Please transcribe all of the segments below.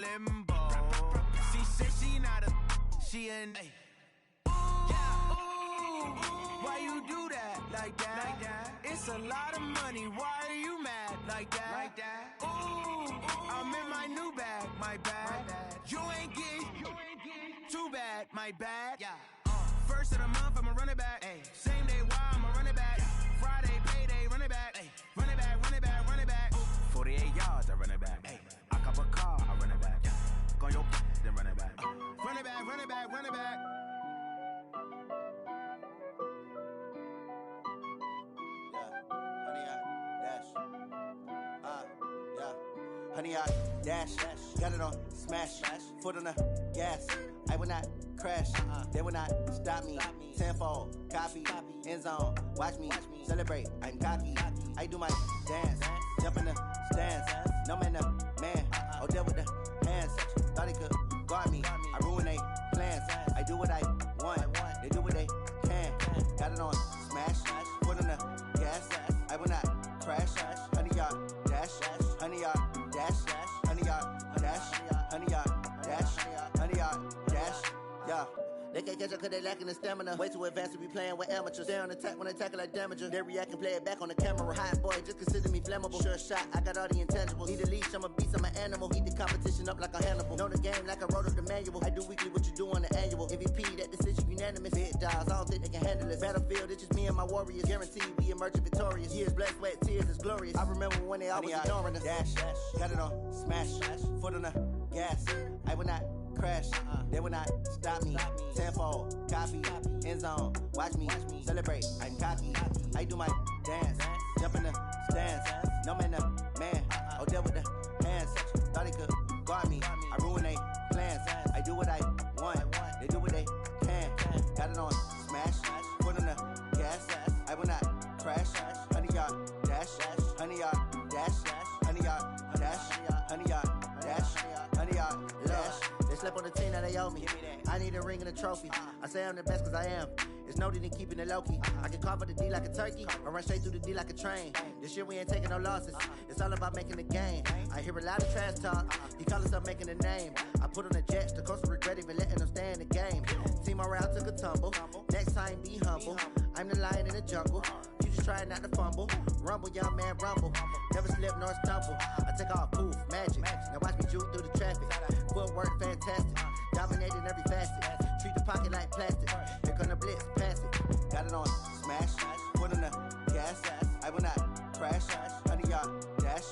limbo. She said she not a, she an A. Why you do that like that? It's a lot of money. Why are you mad like that? Ooh, I'm in my new bag, my bad. You ain't getting too bad, my bad. First of the month, I'ma run it back. Same day, why I'ma run it back. Friday, payday, run it back. Run it back, run it back, run it back. 48 yards, I run it back. I cop a car, I run it back. Go your then run it back. Run it back, run it back, run it back. Honey, I dash, got it on smash, foot on the gas. I will not crash, they will not stop me. Tenfold, copy, end zone, watch me celebrate. I'm cocky, I do my dance, jump in the stands. No man, the man, oh deal with the hands. Thought he could guard me, I ruin they plans. I do what I want, they do what they can. Got it on smash, foot on the gas. I will not crash, honey, y'all dash, honey, y'all dash, honey, y'all dash, honey, y'all dash, honey, y'all dash, yeah. They can't catch up cause they lacking the stamina. Way too advanced to be playing with amateurs. Stay on attack when they tackle like damager. They react and play it back on the camera. Hot boy, just consider me flammable. Sure shot, I got all the intangibles. Need a leash, I'm a beast, I'm an animal. Heat the competition up like a Hannibal. Know the game like I wrote up the manual. I do weekly what you do on the annual. MVP, that decision unanimous. Big dogs, I don't think they can handle it. Battlefield, it's just me and my warriors. Guaranteed we emerging victorious. Years, blood, sweat, tears, it's glorious. I remember when they always ignoring us. Dash, got it on smash, foot on the gas. I will not crash, they will not stop me. Tenfold, copy, end zone, watch me celebrate. I'm cocky, I do my dance, jump in the stands. No man, the man, oh deal with the hands. Thought he could guard me, I ruin they plans. I do what I want, they do what they can. Got it on smash, foot on the gas. I will not crash, honey, y'all dash, honey, y'all dash, honey, y'all dash, honey, y'all dash, honey, y'all dash. They slept on the team that they owe me. I need a ring and a trophy. I say I'm the best cause I am. It's no need in keeping it low-key. I can carve for the D like a turkey, or run straight through the D like a train. This year we ain't taking no losses. It's all about making the game. I hear a lot of trash talk. He call himself making a name. I put on the jets, the coach will regret even letting them stay in the game. Team morale took a tumble. Next time be humble. I'm the lion in the jungle. You just try not to fumble. Rumble, young man, rumble. Never slip nor stumble. I take off, poof, magic. Now watch me juke through the traffic. Footwork fantastic. Dominating every facet. Treat the pocket like plastic. Here come the blitz, pass it. Got it on smash, foot on the gas. I will not crash, honey, y'all dash,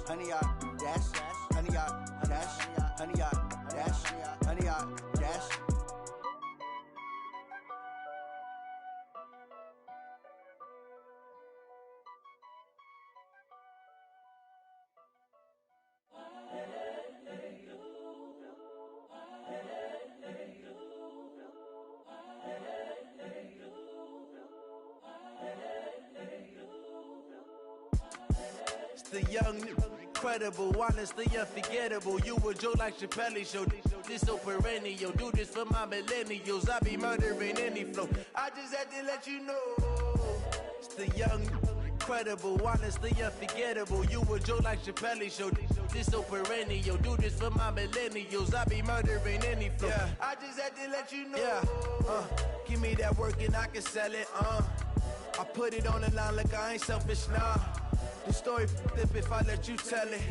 honey, y'all dash, honey, y'all dash, honey, y'all dash, honey, y'all dash. The young, incredible, honestly unforgettable. You a joke like Chappelle show. This so perennial. Do this for my millennials. I be murdering any flow. I just had to let you know. It's the young, incredible, honestly unforgettable. You a joke like Chappelle show. This so perennial. Do this for my millennials. I be murdering any flow. Yeah. I just had to let you know. Yeah. Give me that work and I can sell it. I put it on the line like I ain't selfish, nah. The story flip if I let you tell it.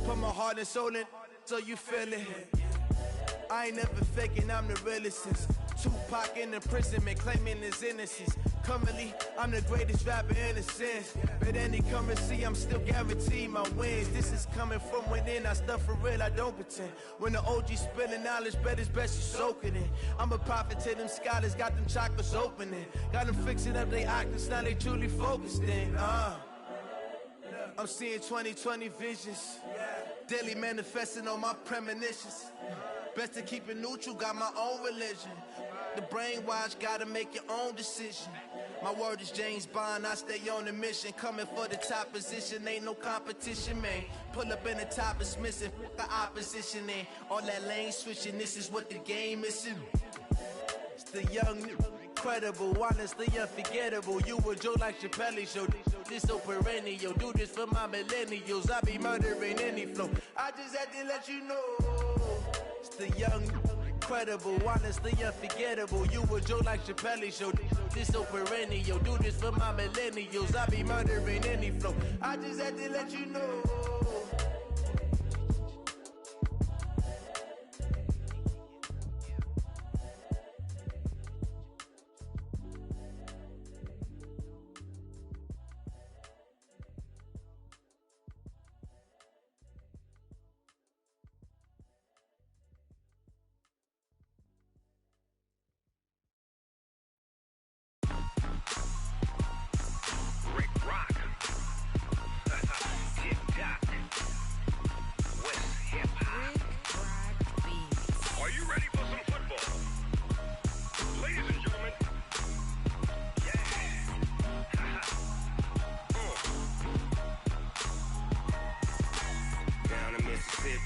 Put my heart and soul in so you feel it. I ain't never faking, I'm the realest since Tupac in imprisonment, claiming his innocence. Currently, I'm the greatest rapper in a sense. But any currency, I'm still guaranteed my wins. This is coming from within, I stuff for real, I don't pretend. When the OG spilling knowledge, bet it's best you soak it in. I'm a prophet to them scholars, got them chakras opening. Got them fixing up they octaves, now they truly focused in. I'm seeing 2020 visions. Daily manifesting on my premonitions. Best to keep it neutral, got my own religion. The brainwash, gotta make your own decision. My word is James Bond, I stay on the mission. Coming for the top position, ain't no competition, man. Pull up in the top, it's missing, the opposition, ain't all that lane switching, this is what the game is. It's the young, Incredible, honestly unforgettable. You a Joe like Chappelle show. This so perennial. Do this for my millennials. I be murdering any flow. I just had to let you know. It's the young, incredible, honestly unforgettable. You a Joe like Chappelle show. This so perennial. Do this for my millennials. I be murdering any flow. I just had to let you know.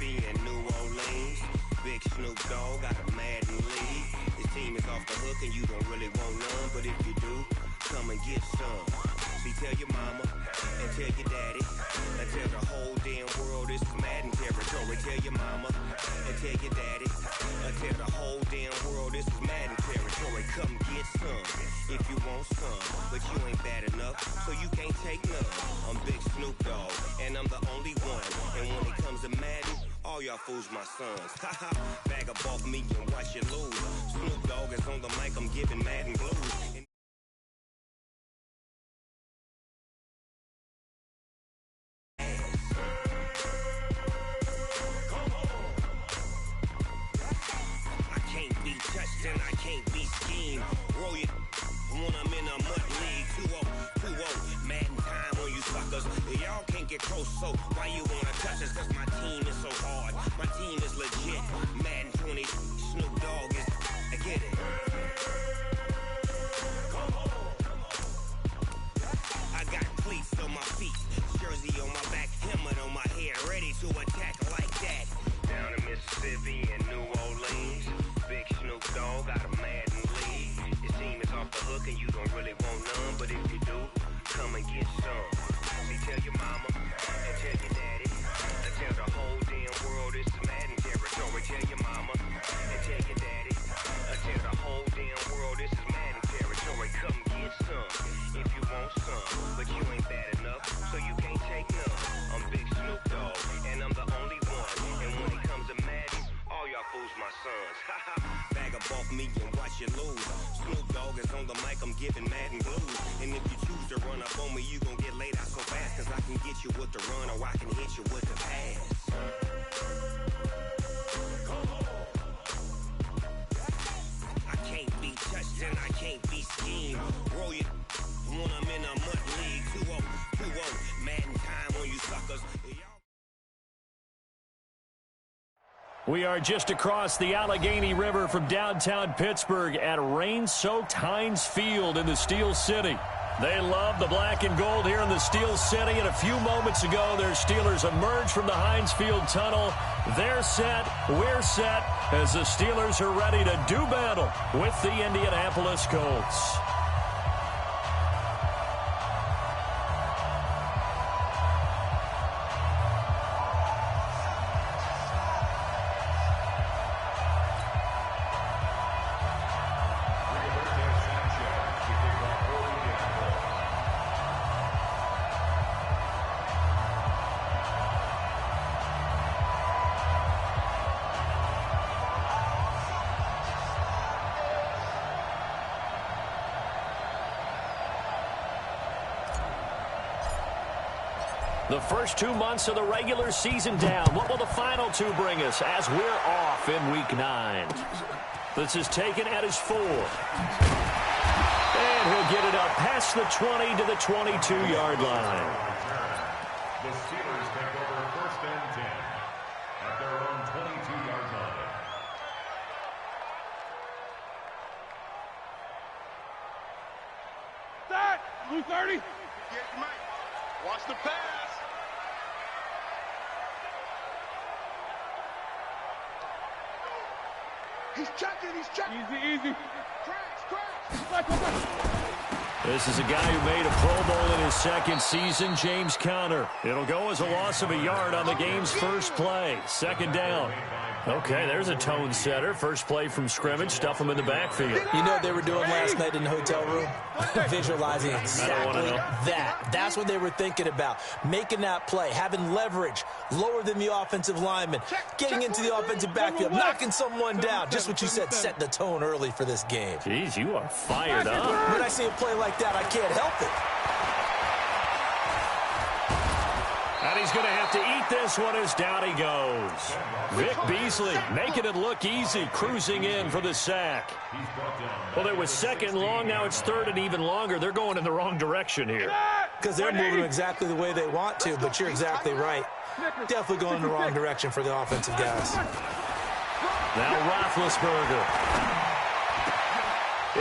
And New Orleans, big Snoop Dogg got a Madden league. His team is off the hook and you don't really want none, but if you do, come and get some. See, tell your mama and tell your daddy and tell the whole damn world this is Madden territory. Tell your mama and tell your daddy and tell the whole damn world this is Madden territory. Come get some if you want some, but you ain't bad enough, so you can't take none. I'm Big Snoop Dogg and I'm the only one, and when it comes to Madden, all y'all fools my sons. Haha, bag up off me and watch you lose. Snoop Dogg is on the mic, I'm giving Madden blues. I can't be touched and I can't be schemed. Roll you when I'm in a mud league. 2-0, Madden time on you suckers. Y'all can't get close, so why you wanna touch us? Cause my team is so hard. My team is legit. Madden 20, Snoop Dogg is, I get it. I got cleats on my feet, jersey on my back, helmet on my head, ready to attack like that. Down in Mississippi and New Orleans, big Snoop Dogg got a Madden league. His team is off the hook and you don't really want none, but if you do, come and get some. See, tell your mama and tell your daddy and tell the whole damn world this is Madden territory. Tell your mama and tell your daddy and tell the whole damn world this is Madden territory. Come get some if you want some, but you ain't bad enough, so you can't take none. I'm Big Snoop Dogg and I'm the only one, and when it comes to Madden, all y'all fools my sons. Haha, bag up off me and watch you lose. Snoop Dogg is on the mic, I'm giving Madden blues. And if you choose to run up on me, you gon' get laid out so fast, cause I can get you with the run or I can hit you with the pass. I can't be touched and I can't be schemed. Roll you when I'm in a mud league. 2-0, Madden time on you suckers. We are just across the Allegheny River from downtown Pittsburgh at rain-soaked Heinz Field in the Steel City. They love the black and gold here in the Steel City, and a few moments ago, their Steelers emerged from the Heinz Field tunnel. They're set, we're set, as the Steelers are ready to do battle with the Indianapolis Colts. The first 2 months of the regular season down. What will the final 2 bring us as we're off in Week 9? This is taken at his 4. And he'll get it up past the 20 to the 22-yard line. The Steelers take over first and 10 at their own 22-yard line. That! Blue 30! Get Mike. Watch the pass. He's checking. Easy. Crash. This is a guy who made a Pro Bowl in his second season, James Conner. It'll go as a loss of a yard on the game's first play. Second down. Okay, there's a tone setter. First play from scrimmage. Stuff him in the backfield. You know what they were doing last night in the hotel room? Visualizing exactly that. That's what they were thinking about. Making that play, having leverage, lower than the offensive lineman, getting into the offensive backfield, knocking someone down. Just what you said, set the tone early for this game. Jeez, you are fired up. When I see a play like that, I can't help it. And he's going to have to eat this one as down he goes. Vic Beasley making it look easy, cruising in for the sack. Well, it was second long, now it's third and even longer. They're going in the wrong direction here. Because they're moving exactly the way they want to, but you're exactly right. Definitely going in the wrong direction for the offensive guys. Now Roethlisberger.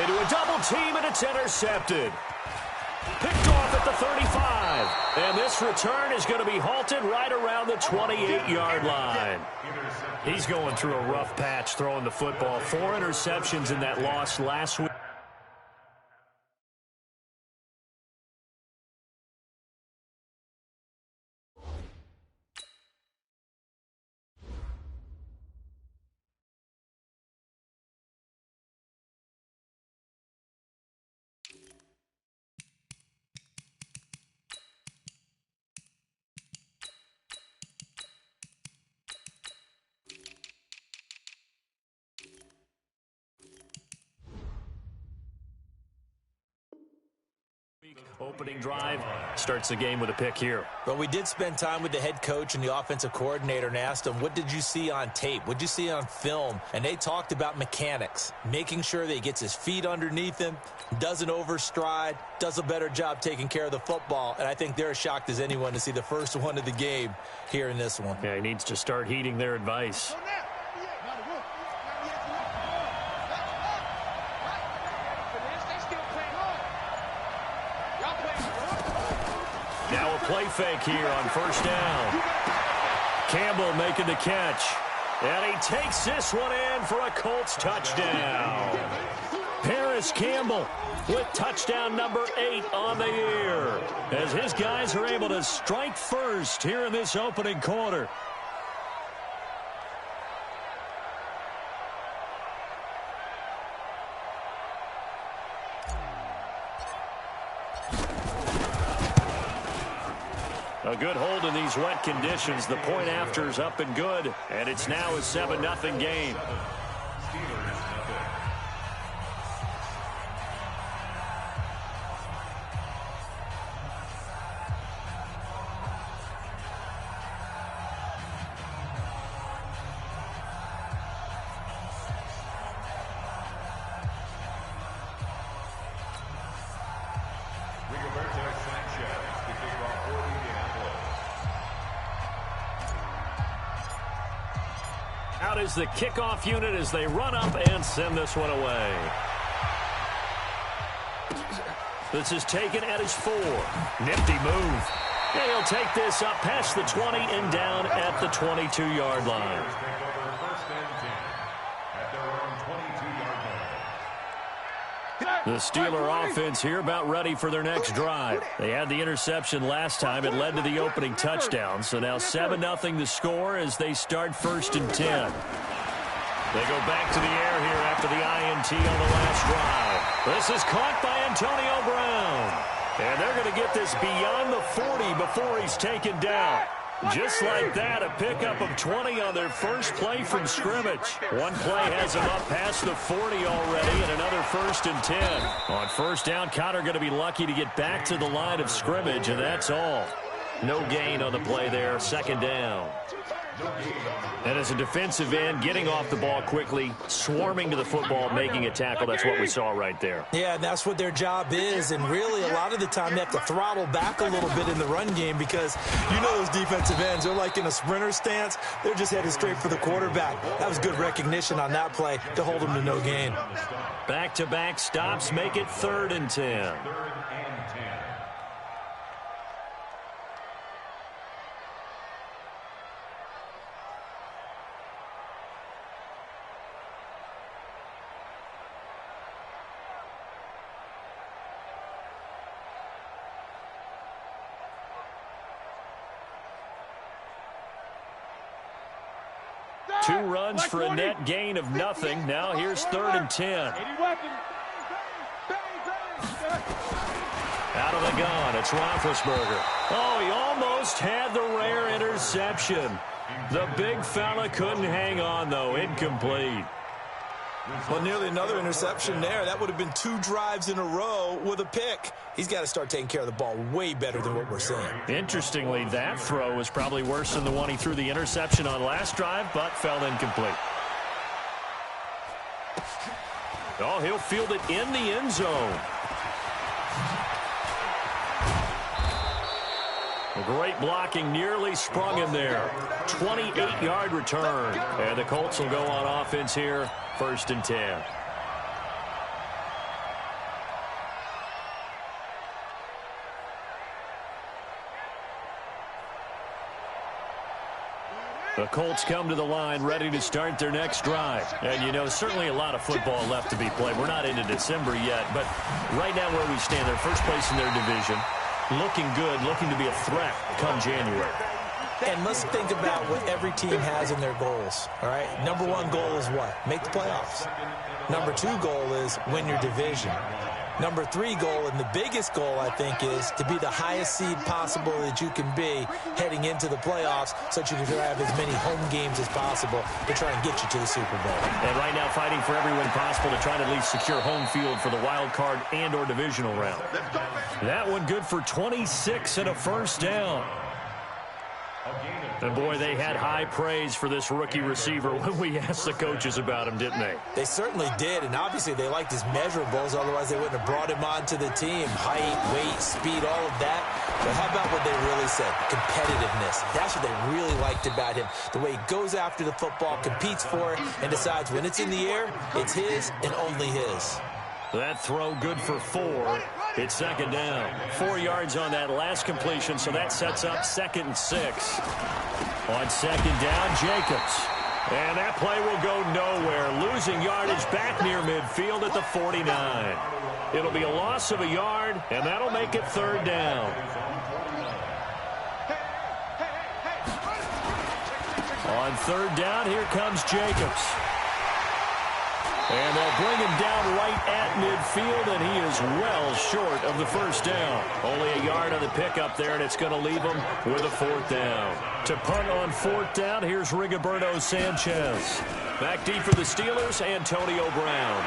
Into a double team, and it's intercepted. Picked off at the 35. And this return is going to be halted right around the 28-yard line. He's going through a rough patch throwing the football. 4 interceptions in that loss last week. Opening drive starts the game with a pick here. But we did spend time with the head coach and the offensive coordinator and asked them, what did you see on tape? What did you see on film? And they talked about mechanics, making sure that he gets his feet underneath him, doesn't overstride, does a better job taking care of the football. And I think they're as shocked as anyone to see the first one of the game here in this one. Yeah, he needs to start heeding their advice. Now a play fake here on first down. Campbell making the catch. And he takes this one in for a Colts touchdown. Paris Campbell with touchdown number 8 on the year, as his guys are able to strike first here in this opening quarter. A good hold in these wet conditions. The point after is up and good, and it's now a 7-0 game. Out is the kickoff unit as they run up and send this one away. This is taken at his 4. Nifty move. And he'll take this up past the 20 and down at the 22-yard line. The Steeler offense here about ready for their next drive. They had the interception last time. It led to the opening touchdown. So now 7-0 the score as they start 1st and 10. They go back to the air here after the INT on the last drive. This is caught by Antonio Brown. And they're going to get this beyond the 40 before he's taken down. Just like that, a pickup of 20 on their first play from scrimmage. One play has them up past the 40 already, and another 1st and 10. On first down, Conner going to be lucky to get back to the line of scrimmage, and that's all. No gain on the play there, 2nd down. And as a defensive end, getting off the ball quickly, swarming to the football, making a tackle, that's what we saw right there. Yeah, and that's what their job is, and really a lot of the time they have to throttle back a little bit in the run game because you know those defensive ends, they're like in a sprinter stance. They're just headed straight for the quarterback. That was good recognition on that play to hold them to no gain. Back-to-back stops make it 3rd and 10. 2 runs for a net gain of nothing. Now here's 3rd and 10. Out of the gun, it's Roethlisberger. Oh, he almost had the rare interception. The big fella couldn't hang on, though. Incomplete. Well, nearly another interception there. That would have been 2 drives in a row with a pick. He's got to start taking care of the ball way better than what we're seeing. Interestingly, that throw was probably worse than the one he threw the interception on last drive, but fell incomplete. Oh, he'll field it in the end zone. Great blocking, nearly sprung him there. 28-yard return. And the Colts will go on offense here, 1st and 10. The Colts come to the line ready to start their next drive. And, you know, certainly a lot of football left to be played. We're not into December yet, but right now where we stand, they're first place in their division. Looking good, looking to be a threat come January. And let's think about what every team has in their goals, all right? Number 1 goal is what? Make the playoffs. Number 2 goal is win your division. Number 3 goal, and the biggest goal, I think, is to be the highest seed possible that you can be heading into the playoffs so that you can have as many home games as possible to try and get you to the Super Bowl. And right now fighting for every win possible to try to at least secure home field for the wild card and or divisional round. That one good for 26 and a first down. And, boy, they had high praise for this rookie receiver when we asked the coaches about him, didn't they? They certainly did, and obviously they liked his measurables. Otherwise, they wouldn't have brought him onto the team. Height, weight, speed, all of that. But how about what they really said? Competitiveness. That's what they really liked about him. The way he goes after the football, competes for it, and decides when it's in the air, it's his and only his. That throw good for 4. It's 2nd down. 4 yards on that last completion, so that sets up 2nd and 6. On 2nd down, Jacobs. And that play will go nowhere. Losing yardage back near midfield at the 49. It'll be a loss of a yard, and that'll make it 3rd down. On 3rd down, here comes Jacobs. And they'll bring him down right at midfield, and he is well short of the first down. Only a yard on the pickup there, and it's going to leave him with a 4th down. To punt on 4th down, here's Rigoberto Sanchez. Back deep for the Steelers, Antonio Brown.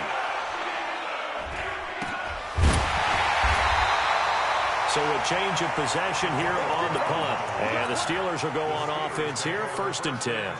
So a change of possession here on the punt. And the Steelers will go on offense here, 1st and 10.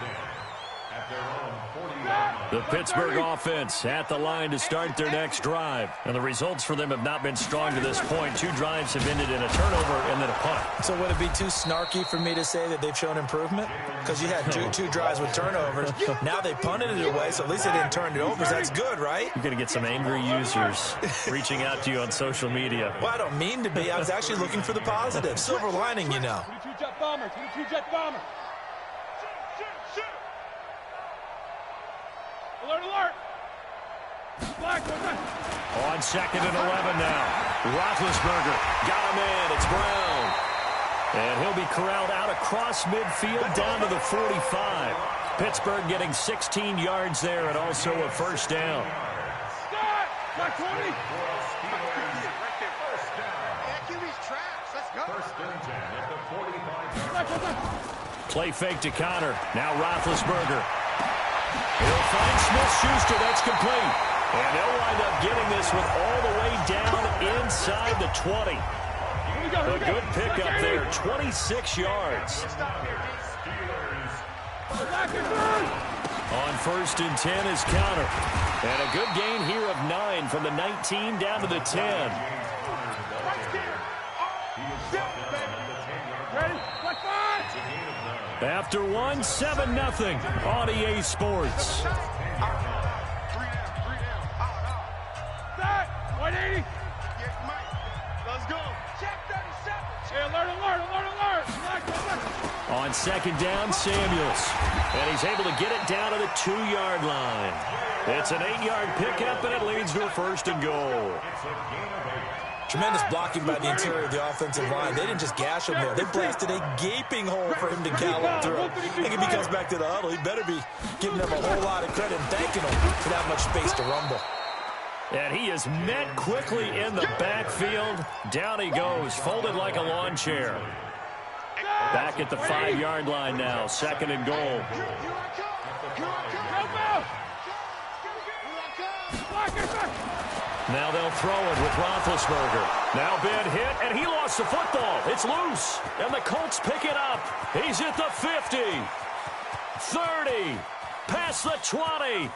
The Pittsburgh offense at the line to start their next drive. And the results for them have not been strong to this point. 2 drives have ended in a turnover and then a punt. So would it be too snarky for me to say that they've shown improvement? Because you had two drives with turnovers. Now they punted it away, so at least they didn't turn it over. So that's good, right? You're going to get some angry users reaching out to you on social media. Well, I don't mean to be. I was actually looking for the positive. Silver lining, you know. 22 jet bomber, 22 jet bomber. Alert, alert! Black, on 2nd and 11 now. Roethlisberger got him in. It's Brown. And he'll be corralled out across midfield down to the 45. Pittsburgh getting 16 yards there and also a first down. Start! Black 20! Play fake to Connor. Now Roethlisberger. He'll find Smith-Schuster. That's complete. And they'll wind up getting this one all the way down inside the 20. A good pickup there. 26 yards. On 1st and 10 is Connor. And a good gain here of 9 from the 19 down to the 10. After 1, 7-0 on EA Sports. 180. Let's go. Check 37. Hey, alert, alert, alert, alert. On 2nd down, Samuels. And he's able to get it down to the 2-yard line. It's an 8-yard pickup, and it leads to a 1st and goal. Tremendous blocking by the interior of the offensive line. They didn't just gash him there. They blasted a gaping hole for him to gallop through. I think if he comes back to the huddle, he better be giving them a whole lot of credit and thanking them for that much space to rumble. And he is met quickly in the backfield. Down he goes, folded like a lawn chair. Back at the 5-yard line now, 2nd and goal. Now they'll throw it with Roethlisberger. Now Ben hit, and he lost the football. It's loose, and the Colts pick it up. He's at the 50, 30, past the 20.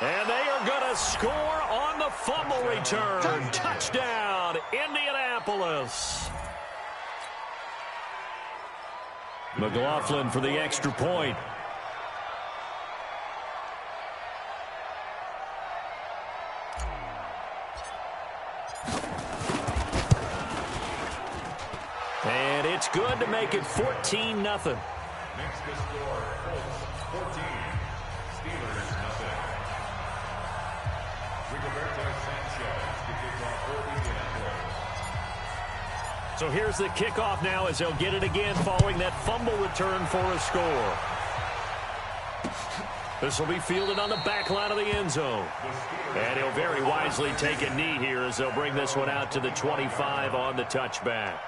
And they are going to score on the fumble return. Touchdown, Indianapolis. McLaughlin for the extra point. And it's good to make it 14-0. Next to score, Colts 14, Steelers 0. Rigoberto Sanchez to kick off for Indianapolis. So here's the kickoff now as they'll get it again following that fumble return for a score. This will be fielded on the back line of the end zone. And he'll very wisely take a knee here as they'll bring this one out to the 25 on the touchback.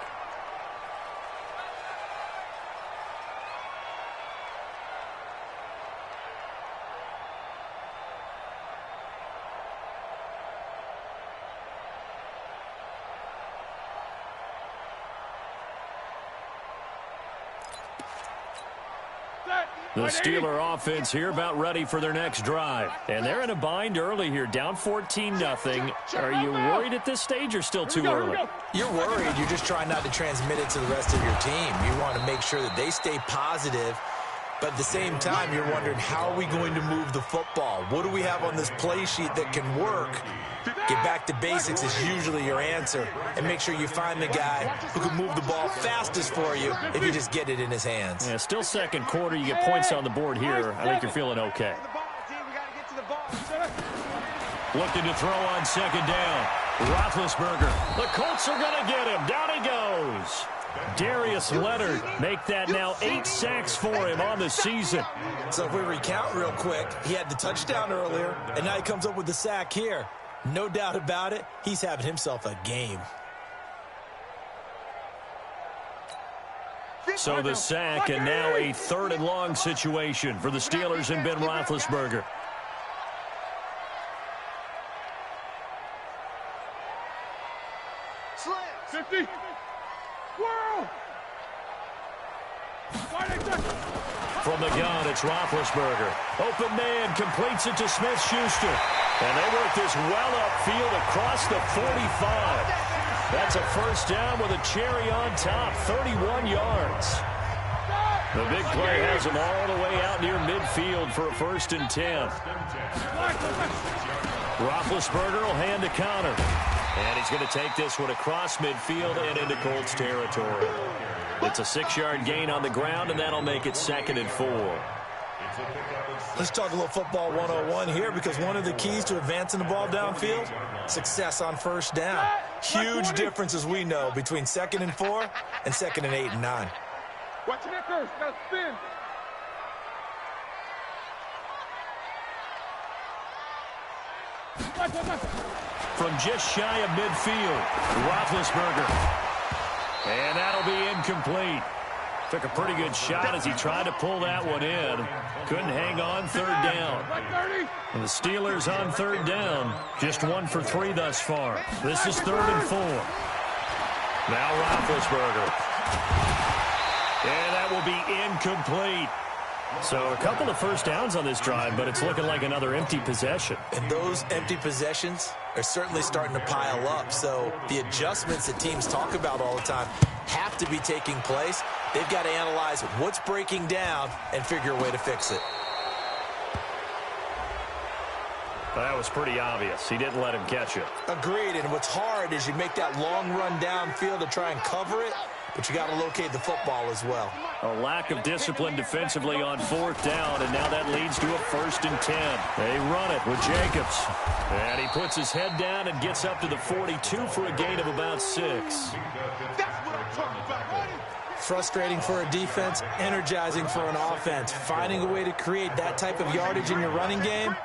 The Steeler offense here about ready for their next drive. And they're in a bind early here, down 14-0. Are you worried at this stage or still too early? You're worried. You're just trying not to transmit it to the rest of your team. You want to make sure that they stay positive. But at the same time, you're wondering, how are we going to move the football? What do we have on this play sheet that can work? Get back to basics is usually your answer. And make sure you find the guy who can move the ball fastest for you if you just get it in his hands. Yeah, still second quarter. You get points on the board here. I think you're feeling okay. Looking to throw on 2nd down. Roethlisberger. The Colts are going to get him. Down he goes. Darius Leonard make that now 8 sacks for him on the season. So if we recount real quick, he had the touchdown earlier, and now he comes up with the sack here. No doubt about it, he's having himself a game. So the sack, and now a 3rd and long situation for the Steelers and Ben Roethlisberger. Slam. 50. Whirl. From the gun, it's Roethlisberger. Open man, completes it to Smith-Schuster. And they work this well upfield across the 45. That's a 1st down with a cherry on top, 31 yards. The big play has them all the way out near midfield for a 1st and 10. Roethlisberger will hand the counter. And he's going to take this one across midfield and into Colts territory. It's a 6-yard gain on the ground, and that'll make it 2nd and 4. Let's talk a little football 101 here, because one of the keys to advancing the ball downfield, success on 1st down. Huge difference, as we know, between 2nd and 4 and 2nd and 8 and 9. Watch it first. Got to spin. From just shy of midfield, Roethlisberger. And that'll be incomplete. Took a pretty good shot as he tried to pull that one in. Couldn't hang on 3rd down. And the Steelers on 3rd down, just 1 for 3 thus far. This is 3rd and 4. Now Roethlisberger. And that will be incomplete. So a couple of 1st downs on this drive, but it's looking like another empty possession. And those empty possessions are certainly starting to pile up. So the adjustments that teams talk about all the time have to be taking place. They've got to analyze what's breaking down and figure a way to fix it. Well, that was pretty obvious. He didn't let him catch it. Agreed, and what's hard is you make that long run downfield to try and cover it, but you got to locate the football as well. A lack of discipline defensively on 4th down, and now that leads to a 1st and 10. They run it with Jacobs. And he puts his head down and gets up to the 42 for a gain of about 6. That's what I'm talking about. Frustrating for a defense, energizing for an offense. Finding a way to create that type of yardage in your running game,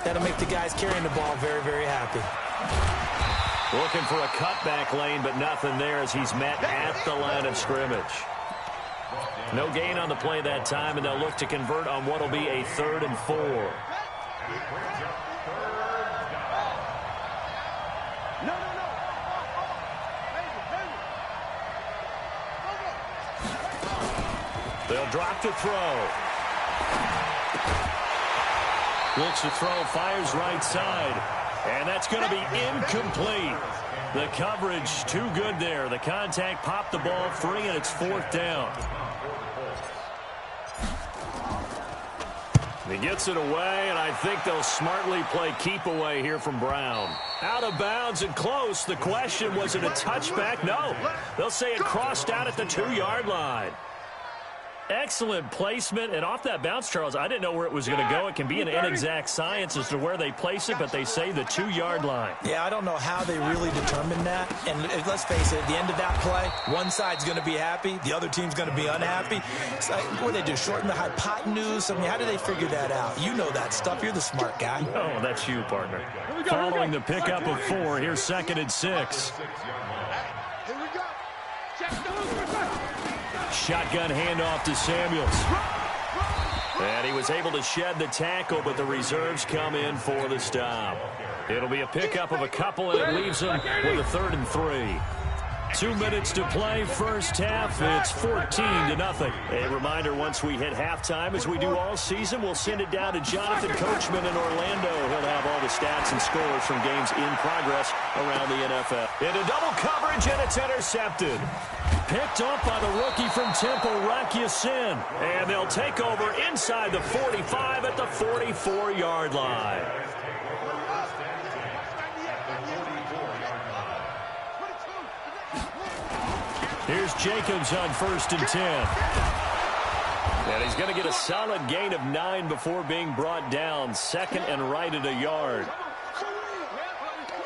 that'll make the guys carrying the ball very, very happy. Looking for a cutback lane, but nothing there as he's met at the line of scrimmage. No gain on the play that time, and they'll look to convert on what will be a 3rd and 4. They'll drop to throw. Looks to throw, fires right side. And that's going to be incomplete. The coverage too good there. The contact popped the ball free, and it's 4th down. He gets it away, and I think they'll smartly play keep away here from Brown. Out of bounds and close. The question, was it a touchback? No. They'll say it crossed out at the 2-yard line. Excellent placement, and off that bounce, Charles, I didn't know where it was going to go. It can be an inexact science as to where they place it, but they say the 2-yard line. Yeah, I don't know how they really determined that. And let's face it, at the end of that play, one side's going to be happy, the other team's going to be unhappy. It's like, what do they do, shorten the hypotenuse? I mean, how do they figure that out? You know that stuff. You're the smart guy. Oh, that's you, partner. Following the pickup of 4, here's 2nd and 6. Here we go. Check those. Shotgun handoff to Samuels. And he was able to shed the tackle, but the reserves come in for the stop. It'll be a pickup of a couple, and it leaves them with a 3rd and 3. 2 minutes to play, first half. It's 14-0. A reminder, once we hit halftime, as we do all season, we'll send it down to Jonathan Coachman in Orlando. He'll have all the stats and scores from games in progress around the NFL. Into double coverage, and it's intercepted. Picked up by the rookie from Temple, Rock Ya-Sin. And they'll take over inside the 45 at the 44-yard line. Here's Jacobs on 1st and 10. And he's going to get a solid gain of 9 before being brought down. 2nd and right at a yard.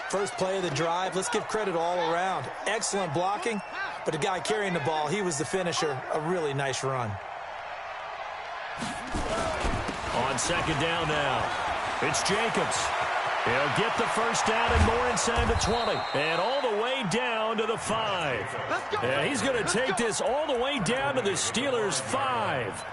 First play of the drive, let's give credit all around. Excellent blocking, but the guy carrying the ball, he was the finisher. A really nice run. On 2nd down now, it's Jacobs. He'll get the first down and more inside the 20. And all the way down to the 5. And he's going to take this all the way down to the Steelers' 5.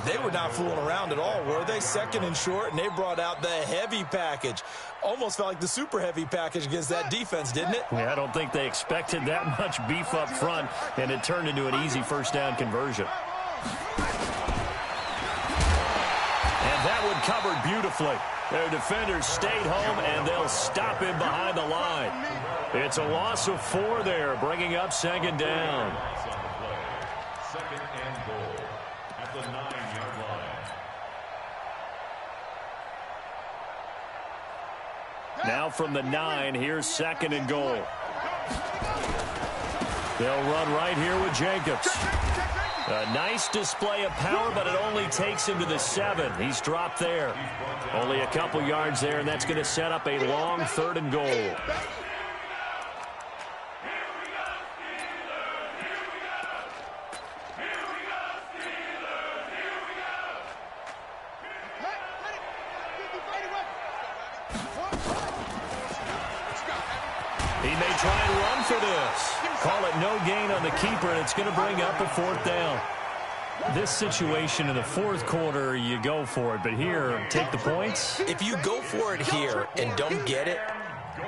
They were not fooling around at all, were they? 2nd and short, and they brought out the heavy package. Almost felt like the super heavy package against that defense, didn't it? Yeah, I don't think they expected that much beef up front, and it turned into an easy first down conversion. And that one covered beautifully. Their defenders stayed home, and they'll stop him behind the line. It's a loss of 4 there, bringing up 2nd down. 2nd and goal at the 9-yard line. Now from the 9, here's 2nd and goal. They'll run right here with Jacobs. A nice display of power, but it only takes him to the 7. He's dropped there. Only a couple yards there, and that's going to set up a long 3rd and goal. He may try and run for this. Call it no gain on the keeper, and it's going to bring up a 4th down. This situation in the 4th quarter, you go for it. But here, take the points. If you go for it here and don't get it,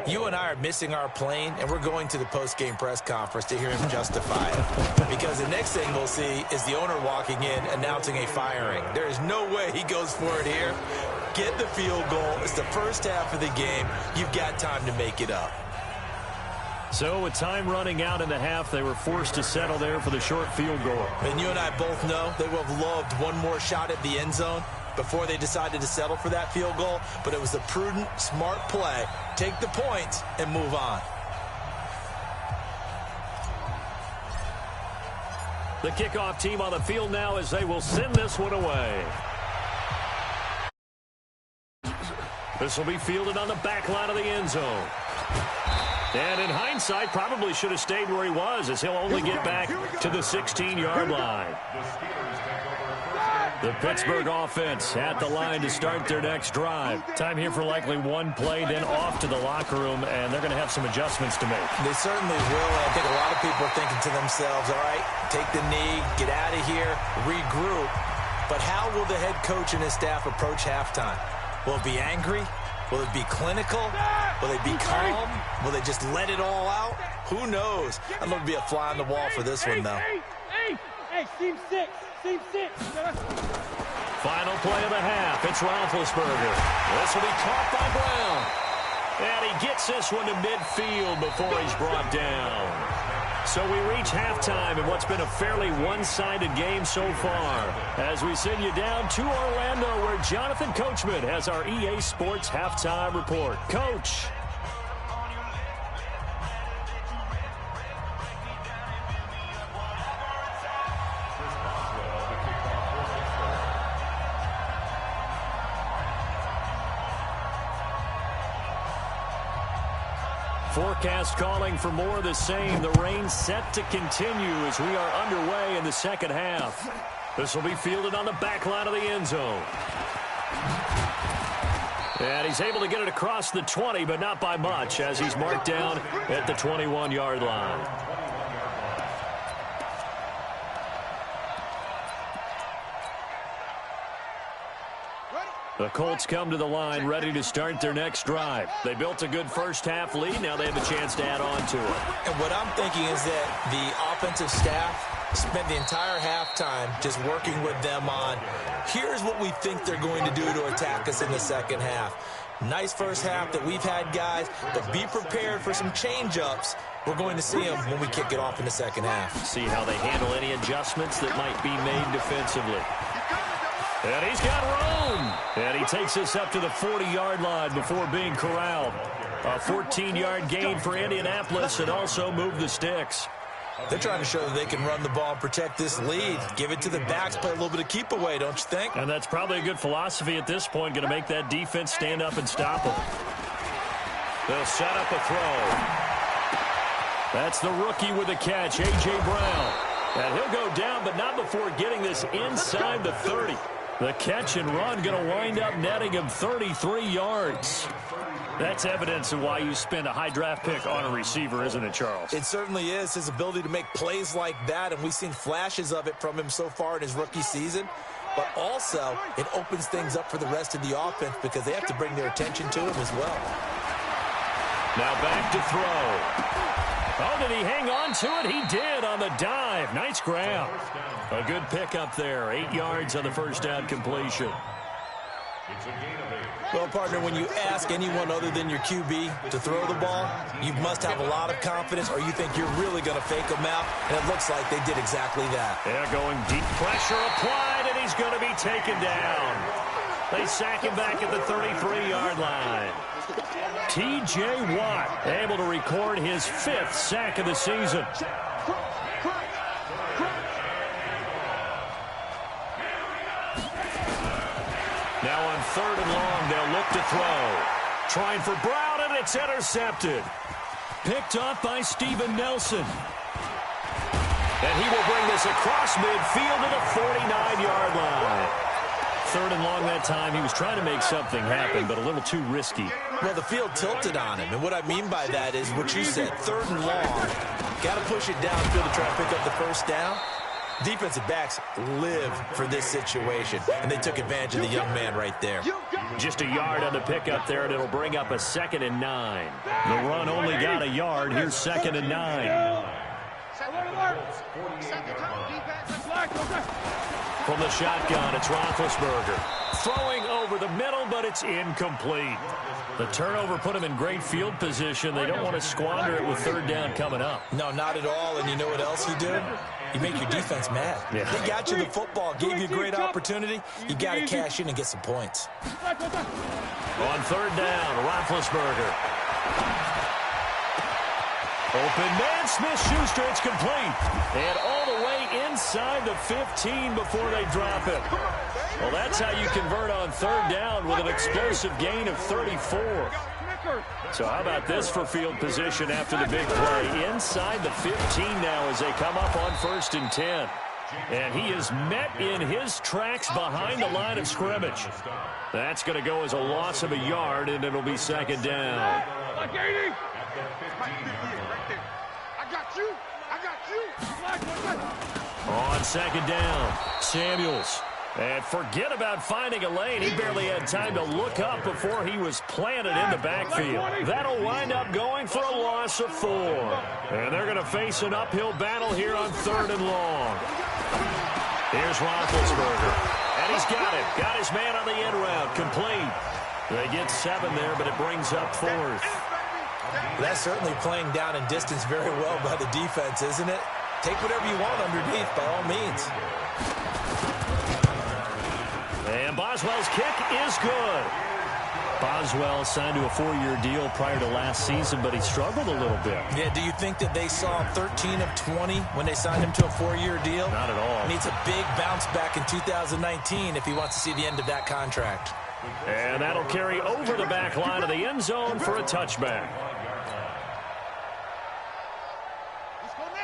you and I are missing our plane, and we're going to the post-game press conference to hear him justify it. Because the next thing we'll see is the owner walking in announcing a firing. There is no way he goes for it here. Get the field goal. It's the first half of the game. You've got time to make it up. So with time running out in the half, they were forced to settle there for the short field goal. And you and I both know they would have loved one more shot at the end zone. before they decided to settle for that field goal, but it was a prudent, smart play. Take the points and move on. The kickoff team on the field now as they will send this one away. This will be fielded on the back line of the end zone. And in hindsight, probably should have stayed where he was, as he'll only get back to the 16-yard line. The Pittsburgh offense at the line to start their next drive. Time here for likely one play, then off to the locker room, and they're going to have some adjustments to make. They certainly will. I think a lot of people are thinking to themselves, all right, take the knee, get out of here, regroup. But how will the head coach and his staff approach halftime? Will it be angry? Will it be clinical? Will they be calm? Will they just let it all out? Who knows? I'm going to be a fly on the wall for this one, though. Hey, team six. Final play of the half. It's Roethlisberger. This will be caught by Brown. And he gets this one to midfield before he's brought down. So we reach halftime in what's been a fairly one-sided game so far, as we send you down to Orlando, where Jonathan Coachman has our EA Sports Halftime Report. Coach. Forecast calling for more of the same. The rain set to continue as we are underway in the second half. This will be fielded on the back line of the end zone. And he's able to get it across the 20, but not by much, as he's marked down at the 21-yard line. The Colts come to the line ready to start their next drive. They built a good first-half lead. Now they have a chance to add on to it. And what I'm thinking is that the offensive staff spent the entire halftime just working with them on, here's what we think they're going to do to attack us in the second half. Nice first half that we've had, guys, but be prepared for some change-ups. We're going to see them when we kick it off in the second half. See how they handle any adjustments that might be made defensively. And he's got room. And he takes this up to the 40-yard line before being corralled. A 14-yard gain for Indianapolis, and also move the sticks. They're trying to show that they can run the ball and protect this lead. Give it to the backs, play a little bit of keep away, don't you think? And that's probably a good philosophy at this point, going to make that defense stand up and stop them. They'll set up a throw. That's the rookie with the catch, A.J. Brown. And he'll go down, but not before getting this inside the 30. The catch and run going to wind up netting him 33 yards. That's evidence of why you spend a high draft pick on a receiver, isn't it, Charles? It certainly is. His ability to make plays like that, and we've seen flashes of it from him so far in his rookie season. But also, it opens things up for the rest of the offense because they have to bring their attention to him as well. Now back to throw. Oh, did he hang on to it? He did on the dive. Nice grab. A good pick up there. 8 yards on the first down completion. Well, partner, when you ask anyone other than your QB to throw the ball, you must have a lot of confidence, or you think you're really going to fake them out, and it looks like they did exactly that. Yeah, going deep, pressure applied, and he's going to be taken down. They sack him back at the 33-yard line. T.J. Watt able to record his 5th sack of the season. Now on 3rd and long, they'll look to throw. Trying for Brown, and it's intercepted. Picked off by Steven Nelson. And he will bring this across midfield to the 49-yard line. 3rd and long that time. He was trying to make something happen, but a little too risky. Well, the field tilted on him, and what I mean by that is what you said, 3rd and long. Got to push it downfield to try to pick up the first down. Defensive backs live for this situation, and they took advantage of the young man right there. Just a yard on the pickup there, and it'll bring up a 2nd and 9. The run only got a yard. Here's 2nd and 9. From the shotgun, it's Roethlisberger. Throwing over the middle, but it's incomplete. The turnover put them in great field position. They don't want to squander it with third down coming up. No, not at all. And you know what else you do? You make your defense mad. Yeah. They got you the football, gave you a great opportunity. You got to cash in and get some points. On third down, Roethlisberger. Open man, Smith-Schuster, it's complete. And all the way inside the 15 before they drop it. Well, that's how you convert on third down with an explosive gain of 34. So how about this for field position after the big play? Inside the 15 now as they come up on 1st and 10. And he is met in his tracks behind the line of scrimmage. That's going to go as a loss of a yard, and it'll be second down. Like 80. I got you. On second down, Samuels. And forget about finding a lane. He barely had time to look up before he was planted in the backfield. That'll wind up going for a loss of 4. And they're going to face an uphill battle here on 3rd and long. Here's Roethlisberger. And he's got it. Got his man on the end route. Complete. They get 7 there, but it brings up 4th. That's certainly playing down in distance very well by the defense, isn't it? Take whatever you want underneath, by all means. And Boswell's kick is good. Boswell signed to a 4-year deal prior to last season, but he struggled a little bit. Yeah, do you think that they saw 13 of 20 when they signed him to a 4-year deal? Not at all. Needs a big bounce back in 2019 if he wants to see the end of that contract. And that'll carry over the back line of the end zone for a touchback.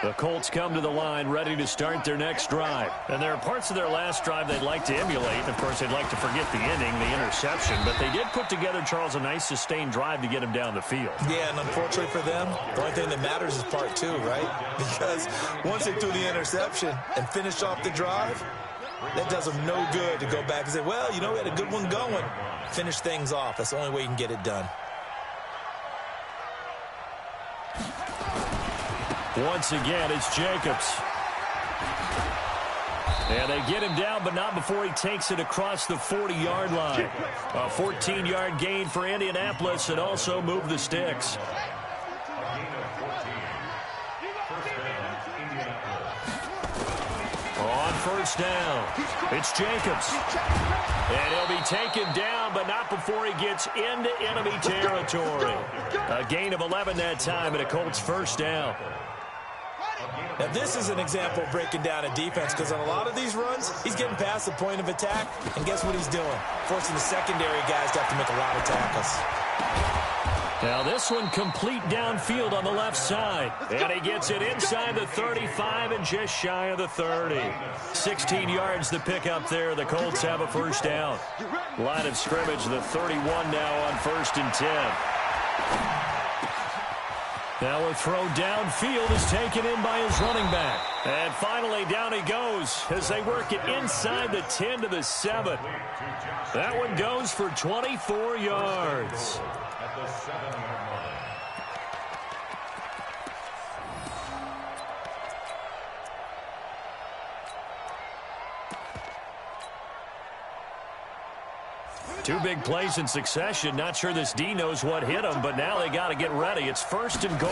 The Colts come to the line ready to start their next drive. And there are parts of their last drive they'd like to emulate. And, of course, they'd like to forget the inning, the interception. But they did put together, Charles, a nice sustained drive to get him down the field. Yeah, and unfortunately for them, the only thing that matters is part 2, right? Because once they threw the interception and finished off the drive, that does them no good to go back and say, well, you know, we had a good one going. Finish things off. That's the only way you can get it done. Once again, it's Jacobs. And they get him down, but not before he takes it across the 40-yard line. A 14-yard gain for Indianapolis and also move the sticks. On first down, it's Jacobs. And he'll be taken down, but not before he gets into enemy territory. A gain of 11 that time, and a Colts first down. Now, this is an example of breaking down a defense, because on a lot of these runs, he's getting past the point of attack, and guess what he's doing? Forcing the secondary guys to have to make a lot of tackles. Now this one complete downfield on the left side. And he gets it inside the 35 and just shy of the 30. 16 yards to pick up there. The Colts have a first down. Line of scrimmage, the 31 now on 1st and 10. Now a throw downfield is taken in by his running back. And finally down he goes as they work it inside the 10 to the 7. That one goes for 24 yards. At the 7-yard line. Two big plays in succession. Not sure this D knows what hit him, but now they got to get ready. It's 1st and goal.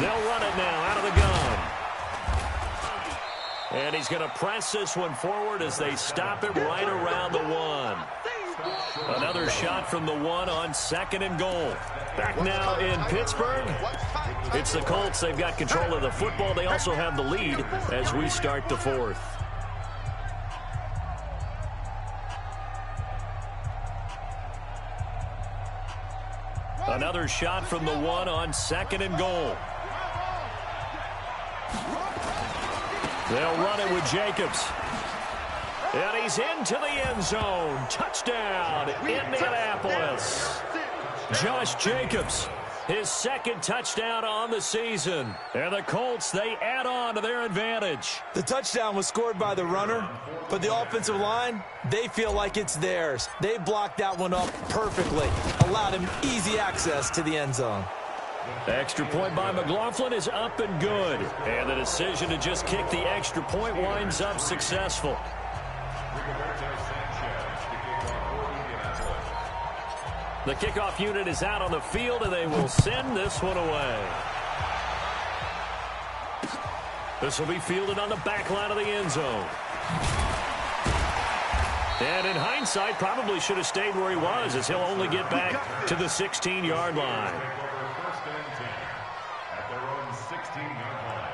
They'll run it now out of the gun. And he's going to press this one forward as they stop it right around the 1. Another shot from the 1 on 2nd and goal. Back now in Pittsburgh. It's the Colts. They've got control of the football. They also have the lead as we start the 4th. Another shot from the 1 on 2nd and goal. They'll run it with Jacobs. And he's into the end zone. Touchdown, Indianapolis. Josh Jacobs, his 2nd touchdown on the season. And the Colts, they add on to their advantage. The touchdown was scored by the runner, but the offensive line, they feel like it's theirs. They blocked that one up perfectly, allowed him easy access to the end zone. Extra point by McLaughlin is up and good. And the decision to just kick the extra point winds up successful. The kickoff unit is out on the field, and they will send this one away. This will be fielded on the back line of the end zone. And in hindsight, probably should have stayed where he was, as he'll only get back to the 16-yard line. First and 10 at their own 16-yard line.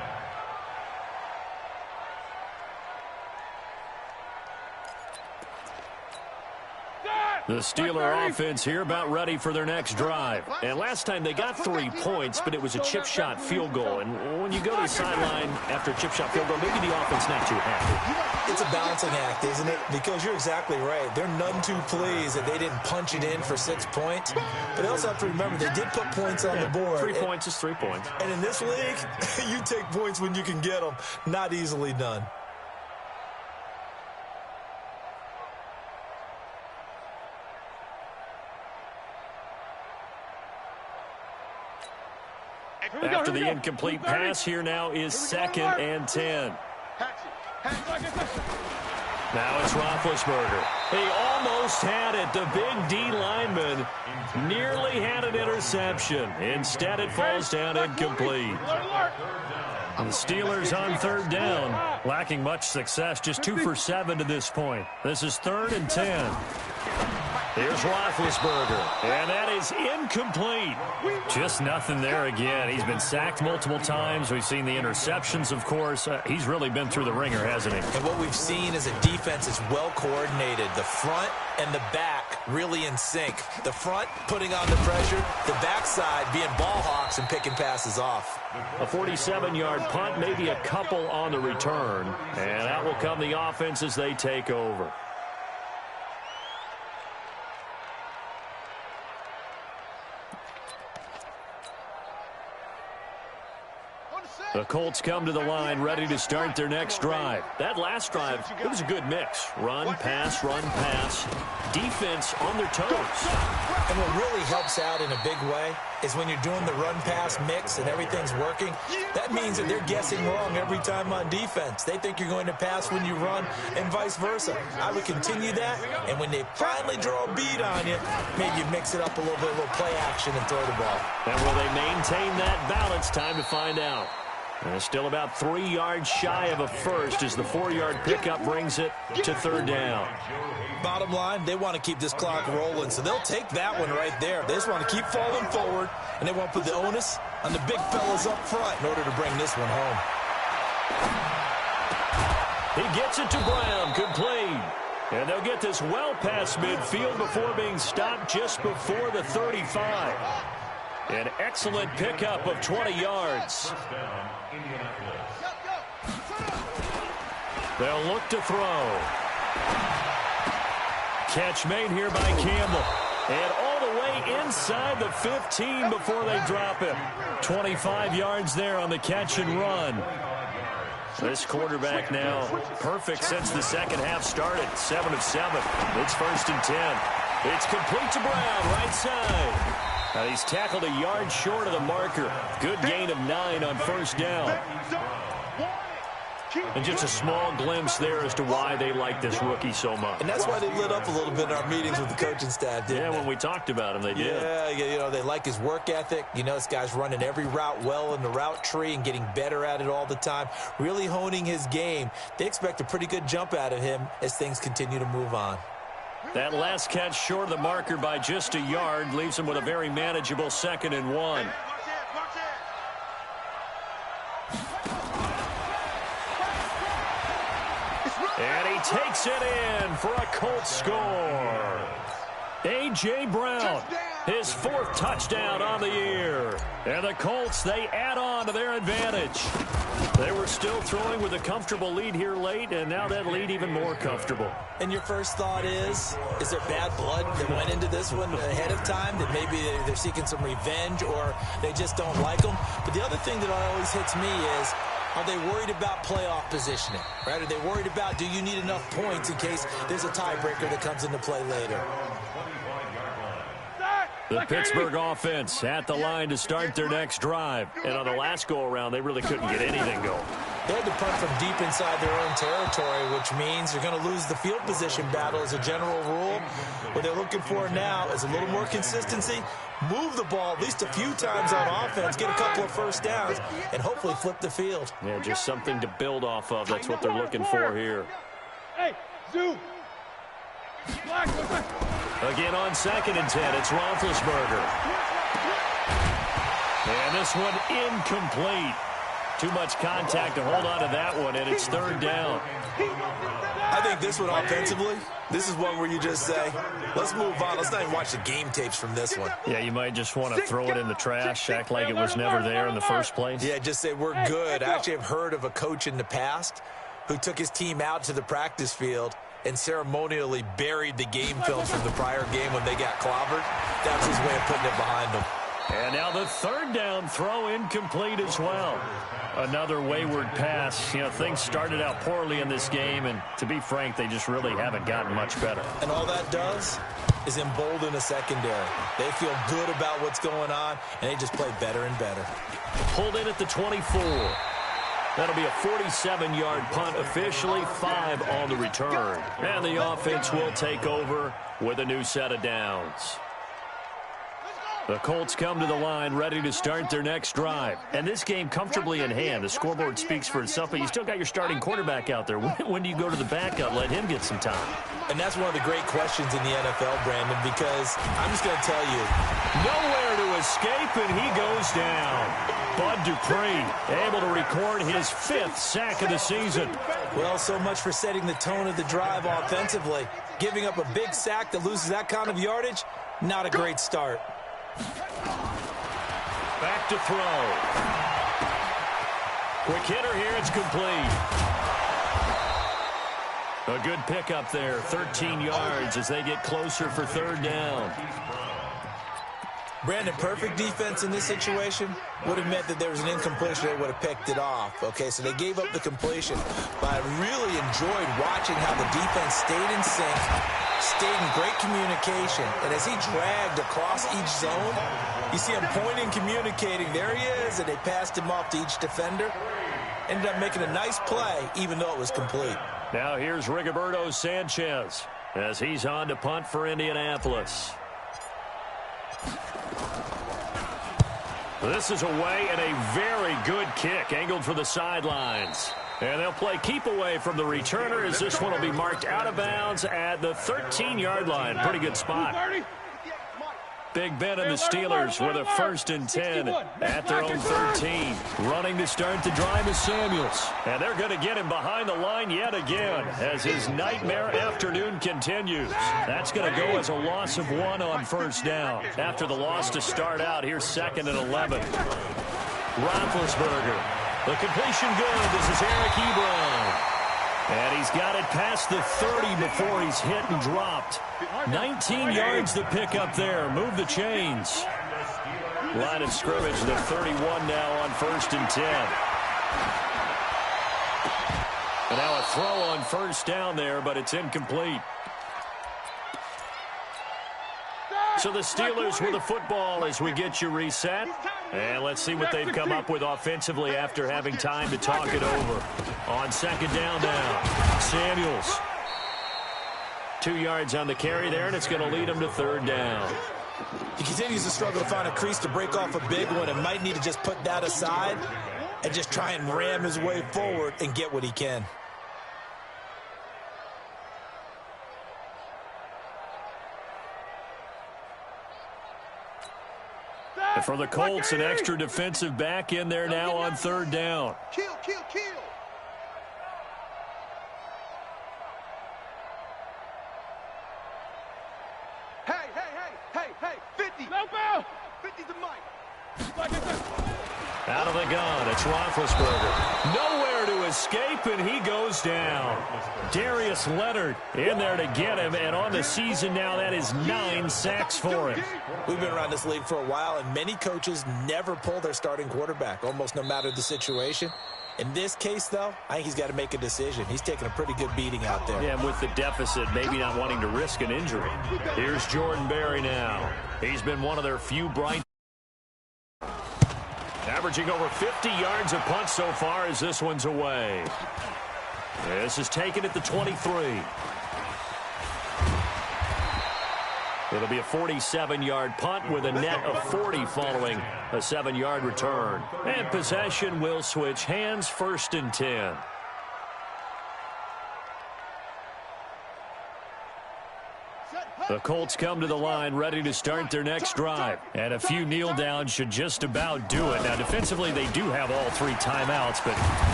The Steeler offense here about ready for their next drive. And last time they got 3 points, but it was a chip shot field goal. And when you go to the sideline after a chip shot field goal, maybe the offense not too happy. It's a balancing act, isn't it? Because you're exactly right. They're none too pleased that they didn't punch it in for 6 points. But they also have to remember they did put points on the board. 3 points is 3 points. And in this league, you take points when you can get them. Not easily done. After the incomplete pass, here now is 2nd and 10. Now it's Roethlisberger. He almost had it. The big D lineman nearly had an interception. Instead, it falls down incomplete. The Steelers on 3rd down, lacking much success, just 2 for 7 to this point. This is 3rd and 10. Here's Roethlisberger, and that is incomplete. Just nothing there again. He's been sacked multiple times. We've seen the interceptions, of course. He's really been through the ringer, hasn't he? And what we've seen is a defense that's well coordinated. The front and the back really in sync. The front putting on the pressure, the backside being ball hawks and picking passes off. A 47-yard punt, maybe a couple on the return. And out will come the offense as they take over. The Colts come to the line ready to start their next drive. That last drive, it was a good mix. Run, pass, defense on their toes. And what really helps out in a big way is when you're doing the run-pass mix and everything's working, that means that they're guessing wrong every time on defense. They think you're going to pass when you run and vice versa. I would continue that, and when they finally draw a beat on you, maybe you mix it up a little bit, a little play action and throw the ball. And will they maintain that balance? Time to find out. And still about 3 yards shy of a first as the 4-yard pickup brings it to 3rd down. Bottom line, they want to keep this clock rolling, so they'll take that one right there. They just want to keep falling forward, and they want to put the onus on the big fellas up front in order to bring this one home. He gets it to Brown, complete. And they'll get this well past midfield before being stopped just before the 35. An excellent pickup of 20 yards. They'll look to throw. Catch made here by Campbell. And all the way inside the 15 before they drop him. 25 yards there on the catch and run. This quarterback now perfect since the second half started. 7 of 7. It's 1st and 10. It's complete to Brown, right side. Now he's tackled a yard short of the marker. Good gain of 9 on 1st down. And just a small glimpse there as to why they like this rookie so much. And that's why they lit up a little bit in our meetings with the coaching staff, didn't they? When we talked about him, they did. Yeah, you know, they like his work ethic. You know, this guy's running every route well in the route tree and getting better at it all the time, really honing his game. They expect a pretty good jump out of him as things continue to move on. That last catch short of the marker by just a yard leaves him with a very manageable 2nd and 1. And he takes it in for a Colts score. A.J. Brown, his 4th touchdown on the year. And the Colts, they add on to their advantage. They were still throwing with a comfortable lead here late, and now that lead even more comfortable. And your first thought is there bad blood that went into this one ahead of time, that maybe they're seeking some revenge or they just don't like them? But the other thing that always hits me is, are they worried about playoff positioning? Right? Are they worried about, do you need enough points in case there's a tiebreaker that comes into play later? The Pittsburgh offense at the line to start their next drive. And on the last go-around, they really couldn't get anything going. They had to punt from deep inside their own territory, which means you're going to lose the field position battle as a general rule. What they're looking for now is a little more consistency, move the ball at least a few times on offense, get a couple of first downs, and hopefully flip the field. Yeah, just something to build off of. That's what they're looking for here. Hey, zoom. Again on 2nd and 10, it's Roethlisberger. And this one incomplete. Too much contact to hold on to that one, and it's 3rd down. I think this one offensively, this is one where you just say, let's move on. Let's not even watch the game tapes from this one. Yeah, you might just want to throw it in the trash, act like it was never there in the first place. Yeah, just say we're good. I actually have heard of a coach in the past who took his team out to the practice field and ceremonially buried the game film from the prior game when they got clobbered. That's his way of putting it behind them. And now the 3rd down throw incomplete as well. Another wayward pass. You know, things started out poorly in this game, and to be frank, they just really haven't gotten much better. And all that does is embolden a secondary. They feel good about what's going on, and they just play better and better. Pulled in at the 24. That'll be a 47-yard punt, officially 5 on the return. And the offense will take over with a new set of downs. The Colts come to the line ready to start their next drive. And this game comfortably in hand. The scoreboard speaks for itself, but you still got your starting quarterback out there. When do you go to the backup, let him get some time? And that's one of the great questions in the NFL, Brandon, because I'm just going to tell you. Nowhere to escape, and he goes down. Bud Dupree able to record his 5th sack of the season. Well, so much for setting the tone of the drive offensively. Giving up a big sack that loses that kind of yardage, not a great start. Back to throw. Quick hitter here, it's complete. A good pickup there, 13 yards as they get closer for 3rd down. Brandon, perfect defense in this situation would have meant that there was an incompletion. They would have picked it off. Okay, so they gave up the completion. But I really enjoyed watching how the defense stayed in sync, stayed in great communication. And as he dragged across each zone, you see him pointing, communicating. There he is, and they passed him off to each defender. Ended up making a nice play, even though it was complete. Now here's Rigoberto Sanchez as he's on to punt for Indianapolis. This is away and a very good kick angled for the sidelines. And they'll play keep away from the returner as this one will be marked out of bounds at the 13-yard line. Pretty good spot. Big Ben and the Steelers with a 1st and 10 at their own 13. Running to start the drive is Samuels. And they're going to get him behind the line yet again as his nightmare afternoon continues. That's going to go as a loss of 1 on 1st down. After the loss to start out, here's 2nd and 11. Roethlisberger. The completion good. This is Eric Ebron. And he's got it past the 30 before he's hit and dropped. 19 yards to pick up there. Move the chains. Line of scrimmage, the 31 now on 1st and 10. And now a throw on 1st down there, but it's incomplete. So the Steelers with the football as we get you reset. And let's see what they've come up with offensively after having time to talk it over. On 2nd down now, Samuels. 2 yards on the carry there, and it's going to lead him to 3rd down. He continues to struggle to find a crease to break off a big one and might need to just put that aside and just try and ram his way forward and get what he can. And for the Colts, an extra defensive back in there now on 3rd down. Kill. Hey, 50. No ball. 50's the mic. Out of the gun, it's Roethlisberger. Nowhere to escape, and he goes down. Darius Leonard in there to get him, and on the season now, that is 9 sacks for him. We've been around this league for a while, and many coaches never pull their starting quarterback, almost no matter the situation. In this case, though, I think he's got to make a decision. He's taking a pretty good beating out there. Yeah, and with the deficit, maybe not wanting to risk an injury. Here's Jordan Berry now. He's been one of their few bright. Averaging over 50 yards a punt so far as this one's away. This is taken at the 23. It'll be a 47-yard punt with a net of 40 following a 7-yard return. And possession will switch hands, 1st and 10. The Colts come to the line ready to start their next drive. And a few kneel downs should just about do it. Now, defensively, they do have all 3 timeouts, but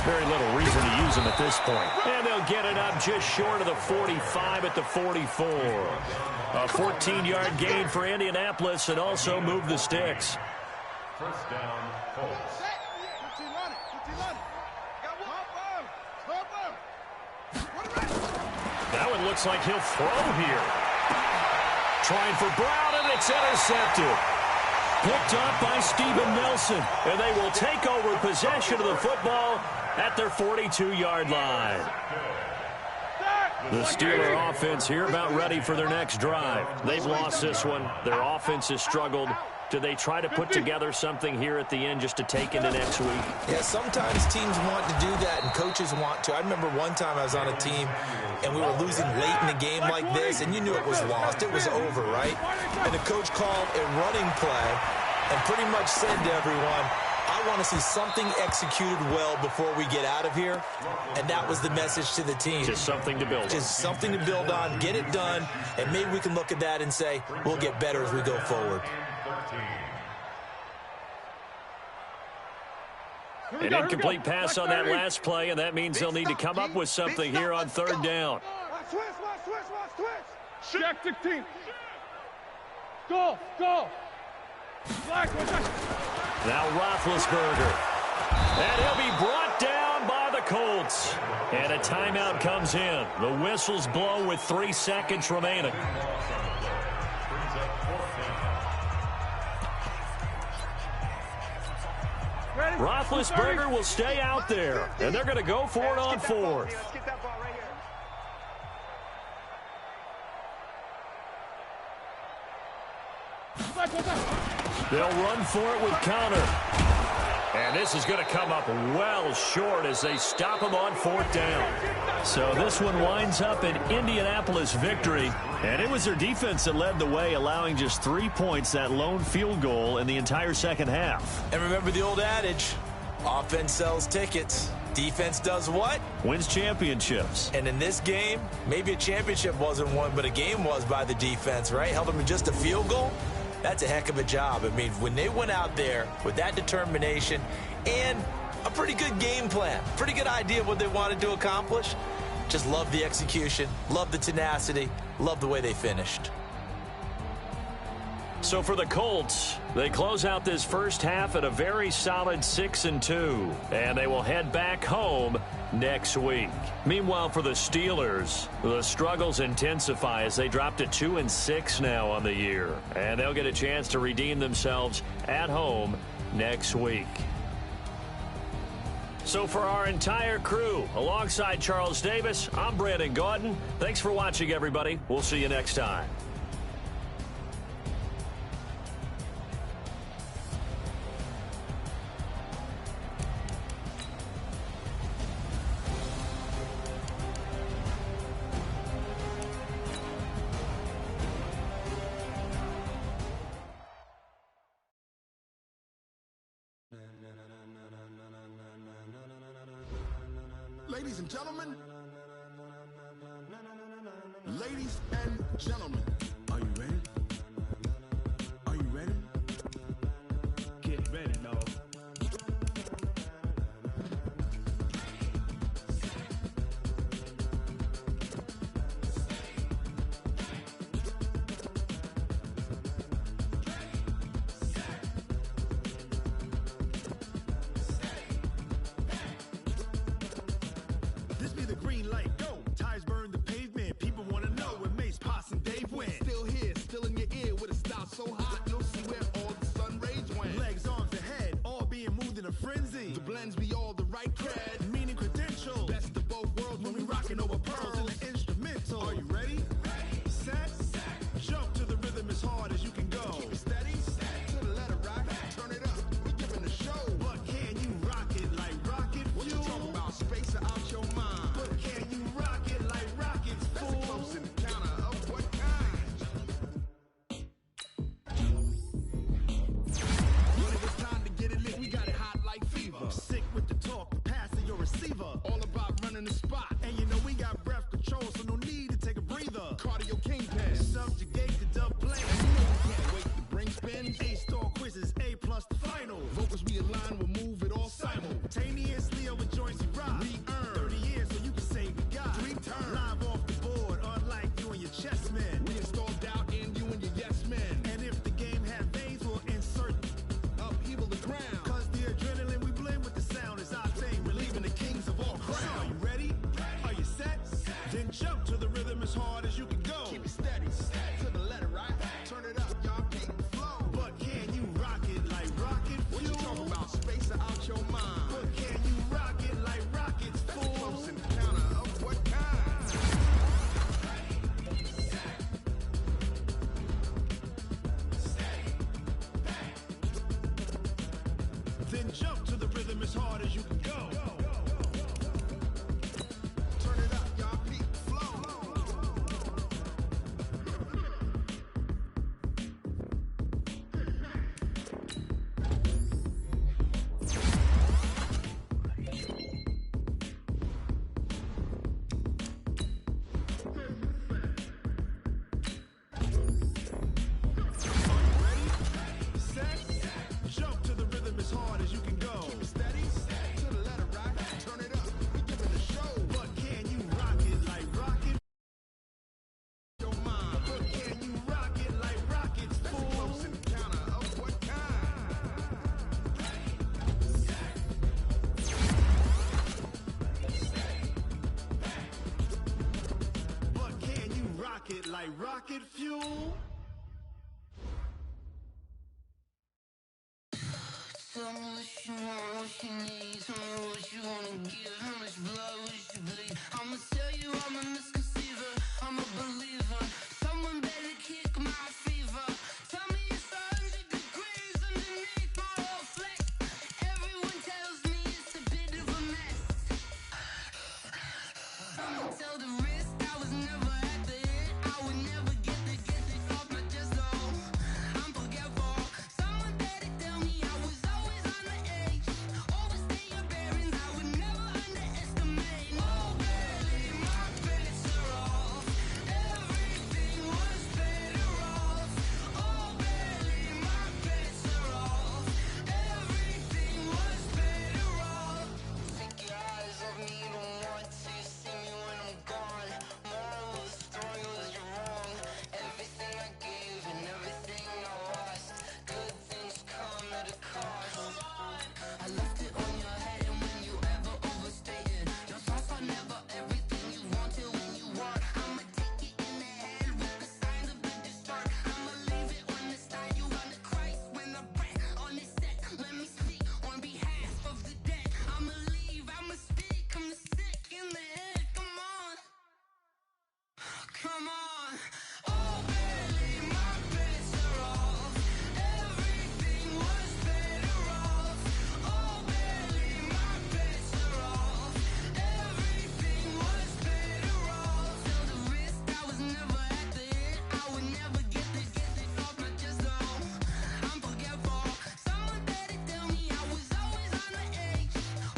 very little reason to use them at this point. And they'll get it up just short of the 45 at the 44. A 14-yard gain for Indianapolis and also move the sticks. First down, Colts. That one looks like he'll throw here. Trying for Brown, and it's intercepted. Picked up by Steven Nelson, and they will take over possession of the football at their 42-yard line. The Steeler offense here about ready for their next drive. They've lost this one. Their offense has struggled. Do they try to put together something here at the end just to take into next week? Yeah, sometimes teams want to do that and coaches want to. I remember one time I was on a team and we were losing late in a game like this, and you knew it was lost. It was over, right? And the coach called a running play and pretty much said to everyone, I want to see something executed well before we get out of here. And that was the message to the team. Just something to build on. Just something to build on, get it done, and maybe we can look at that and say, we'll get better as we go forward. An incomplete pass on that last play, and that means they'll need to come up with something here on 3rd down. Check 16. Go. Now Roethlisberger. And he'll be brought down by the Colts. And a timeout comes in. The whistles blow with 3 seconds remaining. Roethlisberger will stay out there, and they're going to go for it on 4th. They'll run for it with counter. And this is going to come up well short as they stop him on 4th down. So this one winds up an Indianapolis victory. And it was their defense that led the way, allowing just 3 points, that lone field goal in the entire second half. And remember the old adage, offense sells tickets. Defense does what? Wins championships. And in this game, maybe a championship wasn't won, but a game was by the defense, right? Held them to just a field goal. That's a heck of a job. I mean, when they went out there with that determination and a pretty good game plan, pretty good idea of what they wanted to accomplish, just love the execution, love the tenacity, love the way they finished. So for the Colts, they close out this first half at a very solid 6-2, and they will head back home next week. Meanwhile, for the Steelers, the struggles intensify as they drop to 2-6 now on the year, and they'll get a chance to redeem themselves at home next week. So for our entire crew, alongside Charles Davis, I'm Brandon Gaudin. Thanks for watching, everybody. We'll see you next time. Ladies and gentlemen, are you ready? Are you ready? Get ready, dog. This be the green light, go. Tires burn the pavement. People want to know where Mace, Poss, and Dave went. Still like rocket fuel. Tell me what you want, what you need. Tell me what you wanna give. How much blood would you bleed? I'ma tell you I'm a misconceiver. I'm a believer. Someone better kick my fever. Tell me it's 100 degrees underneath my whole flex. Everyone tells me it's a bit of a mess. I'ma tell the wrist I was never at the hit. I would never get this off my chest though. I'm forgetful. Someone better tell me I was always on the edge. Overstay your bearings, I would never underestimate. Oh baby, my bets are off. Everything was better off. Oh baby, my bets are off. Everything was better off. Take your eyes off me, you don't want to see me when I'm gone. Moral of the story was you're wrong. Everything I gave and everything I lost. Good things come at a cost. I left it on your head and when you ever overstated. Your thoughts are never everything you wanted when you want. I'ma take it in the head with the signs of the distort. I'ma leave it on the side. You on the Christ when I breath on this set. Let me speak on behalf of the dead. I'ma leave, I'ma speak. I'm the sick in the head. Come on. Come on. Oh baby, my bets are off. Everything was better off. Oh baby, my bets are off. Everything was better off. Tell the wrist I was never at the hit. I would never get this off my chest though. I'm forgetful. Someone better tell me I was always on the edge.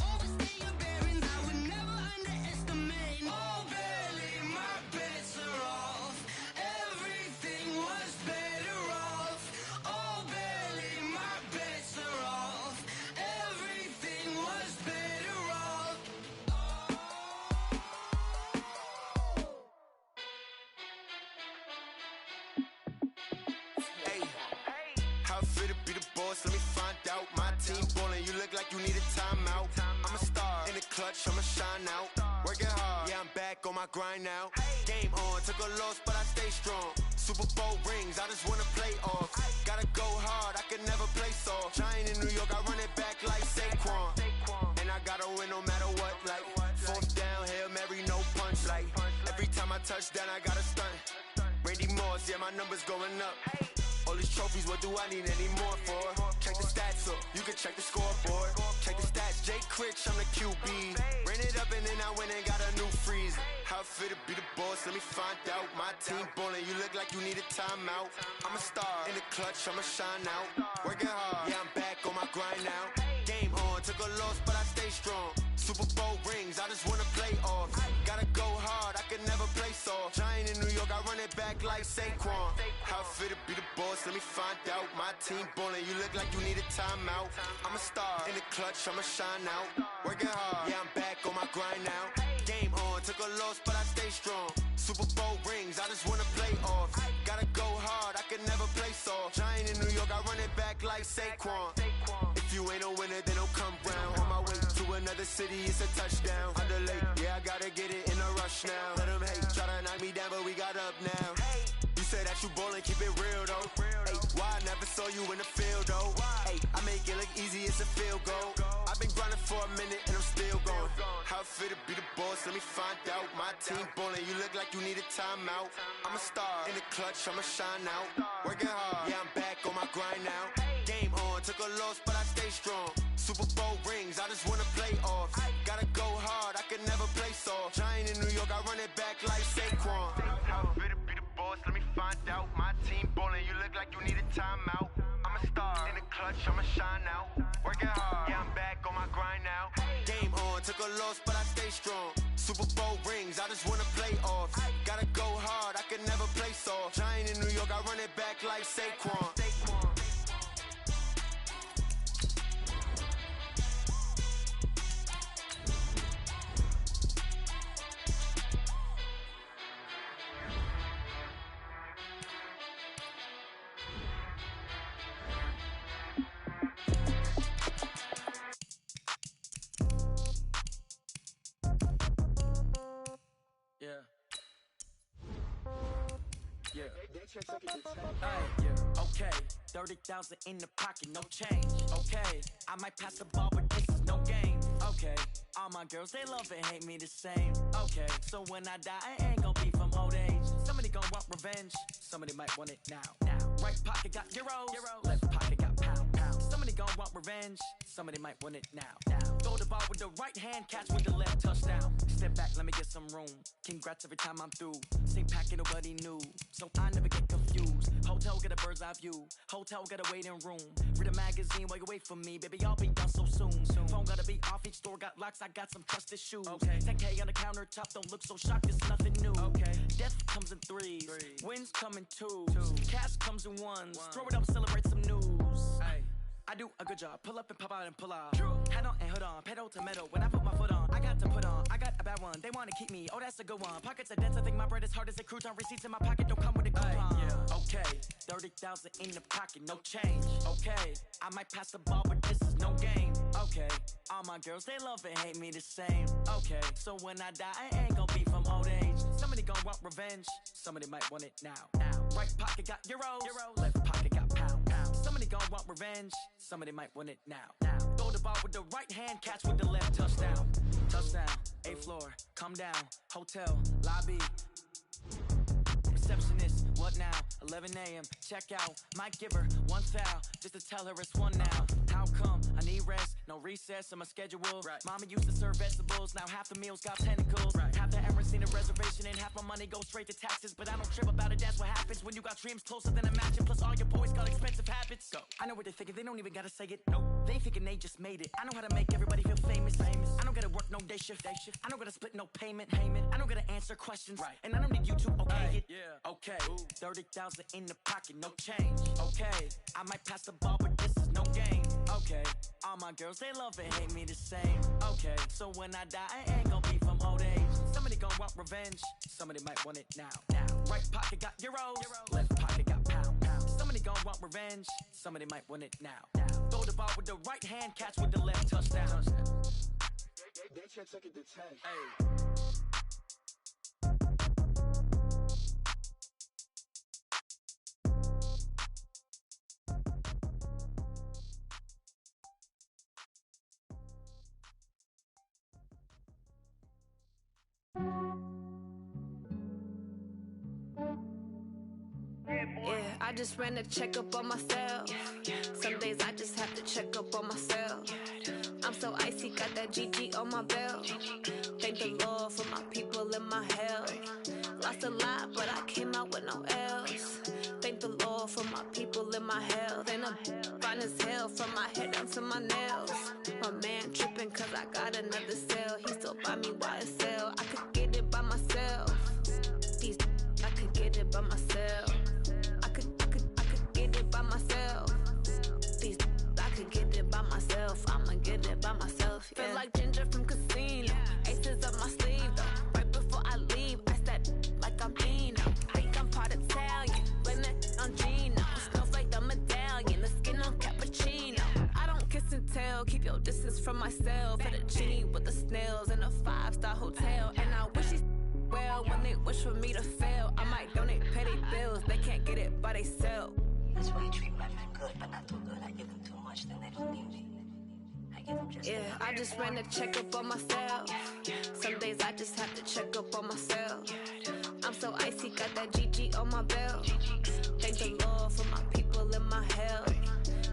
Overstay your bearings, I would never underestimate. Oh baby, my bets are off. Everything was better off. Oh baby, my bets are off. Everything was better off. Hey, how it feel to be the boss? Let me find out. My team ballin', you look like you need a timeout. I'm a star in the clutch, I'ma shine out. Working hard, yeah, I'm back on my grind now. Game on, took a loss, but I stay strong. Super Bowl rings, I just wanna play off. Gotta go hard, I can never play soft. Giant in New York, I run it back like Saquon. And I gotta win no matter what, like fourth down, Hail Mary, no punch. Like every time I touch down, I gotta stunt. Randy Moss, yeah, my numbers going up. All these trophies, what do I need any more for? Check the stats up, you can check the scoreboard. Check the stats, Jay Critch, I'm the QB. Ran it up and then I went and got a new freeze. How it feel to be the boss, let me find out. My team ballin', you look like you need a timeout. I'm a star in the clutch, I'ma shine out. Working hard, yeah, I'm back on my grind now. Game on, took a loss, but I stay strong. Super Bowl rings, I just wanna play off. Gotta go hard, I can never play soft. Giant in New York, I run it back like Saquon. How it feel to be the boss, let me find out. My team ballin', you look like you need a timeout. I'm a star in the clutch, I'ma shine out. Working hard, yeah, I'm back on my grind now. Game on, took a loss, but I stay strong. Super Bowl rings, I just wanna play off. Gotta go hard, I can never play soft. Giant in New York, I run it back like Saquon. If you ain't a winner, then don't come round. On my way to another city, it's a touchdown. Underlay, yeah, I gotta get it in a rush now. Let them hate, try to knock me down, but we got up now. You say that you ballin', keep it real though. Ay, why I never saw you in the field though? Ay, I make it look easy, it's a field goal. I've been grinding for a minute and I'm still going. How it feel to be the boss, let me find out. My team ballin', you look like you need a timeout. I'm a star in the clutch, I'ma shine out. Working hard, yeah, I'm back on my grind now. Game on, took a loss, but I stay strong. Super Bowl rings, I just wanna play off. Gotta go hard, I can never play soft. Giant in New York, I run it back like Saquon. How it feel to be the boss, let me find out. My team ballin', you look like you need a timeout. I'm a star in the clutch, I'ma shine out. Working hard, yeah, I'm back on my grind now. Game on, took a loss, but I stay strong. Super Bowl rings, I just wanna play off. Gotta go hard, I can never play soft. Giant in New York, I run it back like Saquon. Okay, 30,000 in the pocket, no change. Okay, I might pass the ball, but this is no game. Okay, all my girls, they love and hate me the same. Okay, so when I die, I ain't gon' be from old age. Somebody gon' want revenge, somebody might want it now. Right pocket got euros, left pocket got pound. Somebody gon' want revenge, somebody might want it now. Throw the ball with the right hand, catch with the left, touchdown. Step back, let me get some room. Congrats every time I'm through. Same packet, nobody knew, so I never get confused. Hotel get a bird's eye view, hotel got a waiting room. Read a magazine while you wait for me, baby, I'll be done so soon. Phone gotta be off, each store got locks, I got some trusted shoes. 10K on the countertop, don't look so shocked, it's nothing new. Death comes in threes, wins come in twos, cash comes in ones. Throw it up, celebrate some news. I do a good job, pull up and pop out and pull out. Head on and hood on, pedal to metal. When I put my foot on, I got to put on. I got a bad one, they wanna keep me, oh that's a good one. Pockets are dense, I think my bread is hard as a crouton. Receipts in my pocket don't come with a coupon. Okay, 30,000 in the pocket, no change. Okay, I might pass the ball, but this is no game. Okay, all my girls, they love and hate me the same. Okay, so when I die, I ain't gon' be from old age. Somebody gon' want revenge, somebody might want it now. Right pocket got euros, left pocket got pound. Somebody gon' want revenge, somebody might want it now. Throw the ball with the right hand, catch with the left, touchdown. Touchdown, 8th floor, come down, hotel, lobby. Receptionist, what now? 11 a.m., check out. Might give her one foul, just to tell her it's one now. How come? I need rest, no recess in my schedule. Mama used to serve vegetables, now half the meals got tentacles. Half the errands seen a reservation and half my money goes straight to taxes. But I don't trip about it, that's what happens when you got dreams closer than a mansion. Plus all your boys got expensive habits. Go. I know what they're thinking, they don't even gotta say it. Nope. They thinking they just made it. I know how to make everybody feel famous. I don't gotta work no day shift. I don't gotta split no payment. I don't gotta answer questions. And I don't need you to okay it. Okay, 30,000 in the pocket, no change. Okay, I might pass the ball, but this is no game. Okay, all my girls, they love and hate me the same. Okay, so when I die, I ain't gon' be from old age. Somebody gon' want revenge, somebody might want it now. Right pocket got euros, left pocket got pound. Somebody gon' want revenge, somebody might want it now. Throw the ball with the right hand, catch with the left, touchdown. They can't take it to 10. Yeah, I just ran a checkup on myself. Some days I just have to check up on myself. I'm so icy, got that GG on my belt. Thank the Lord for my people and my health. Lost a lot, but I came out with no L's. Thank the Lord for my people and my health. And I'm fine as hell from my head down to my nails. My man tripping cause I got another cell. He still buy me YSL. I could get it by myself. These I could get it by myself. I could get it by myself. These I could get it by myself. I'ma get it by myself. Yeah. Feel like Ginger from Casino. Aces up my sleeve though. Right before I leave, I step like I'm Dino. Think I'm part Italian, blame that on Gino. Smells like the medallion, the skin on cappuccino. I don't kiss and tell, keep your distance from myself. Fettuccine with the snails in a 5-star hotel. And I wish he's well when they wish for me to fail. I might donate petty bills, they can't get it by they self. That's why you treat my men good, but not too good. I give them too much, then they don't need me. I give them just yeah, I just ran a checkup on myself. Some days I just have to check up on myself. I'm so icy, got that GG on my belt. Thank the Lord for my people and my health.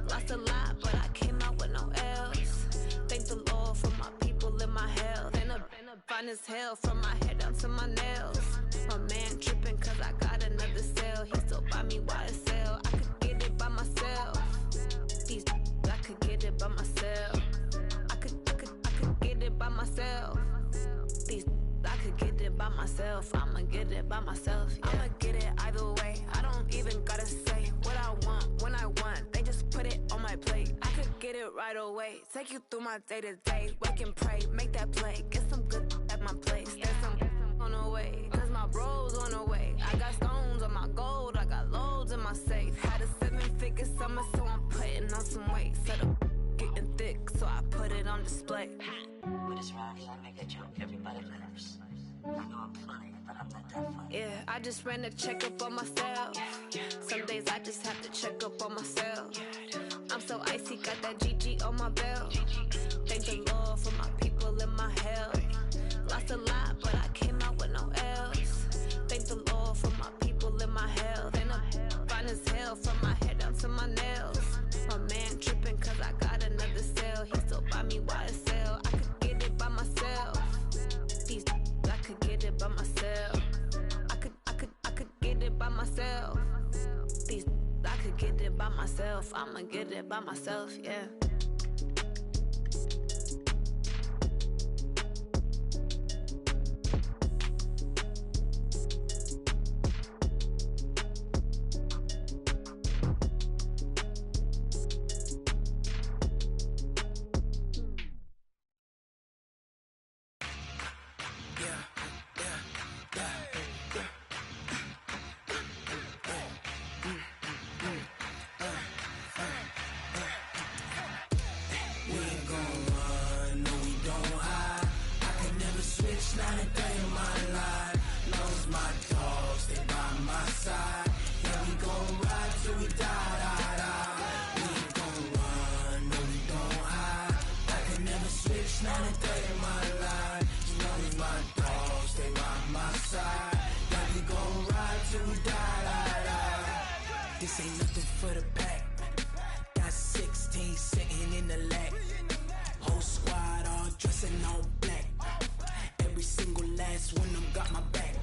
Lost a lot, but I came out with no L's. Thank the Lord for my people and my health. And I'm fine as hell from my head down to my nails. My man tripping cause I got another cell. He still buy me YSL. I could get it by myself. These I could get it by myself. I could get it by myself. These I could get it by myself. I'ma get it by myself. Yeah. I'ma get it either way. I don't even gotta say what I want when I want. They just put it on my plate. I could get it right away. Take you through my day to day. Wake and pray, make that play. Get some good at my place. There's some on the way, cause my bro's on the way. I got stones on my gold. I got loads in my safe. Had a 7-figure summer, so I'm putting on some weight. Set up getting thick, so I put it on display. With this round, I make a joke everybody loves. know I'm funny, but I'm not that funny. Yeah, I just ran a checkup on myself. Some days I just have to check up on myself. I'm so icy, got that GG on my belt. Thank the Lord for my people and my health. Lost a lot, but I came out with no L's. Thank the Lord for my people and my health. And I'm fine as hell from my head down to my nails. My man tripping cause I got another cell. He still buy me YSL. I could get it by myself. These I could get it by myself. I could get it by myself. These I could get it by myself. I'ma get it by myself, yeah. This ain't nothing for the pack. Got 16 sitting in the lap. Whole squad all dressing all black. Every single last one of them got my back.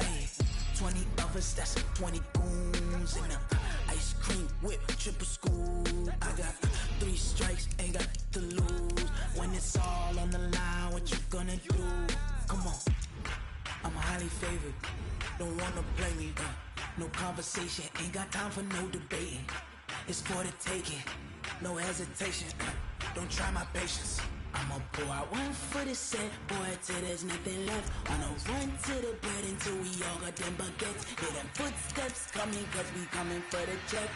Hey, 20 of us, that's 20 goons in a ice cream whip, triple school. I got 3 strikes, ain't got to lose. When it's all on the line, what you gonna do? Come on, I'm highly favored. Don't wanna play me, no conversation, ain't got time for no debating. It's for the taking, no hesitation. Don't try my patience. I'ma pour out one for the set, boy, till there's nothing left. Wanna run to the bread until we all got them baguettes. Hear them footsteps coming, cause we coming for the check.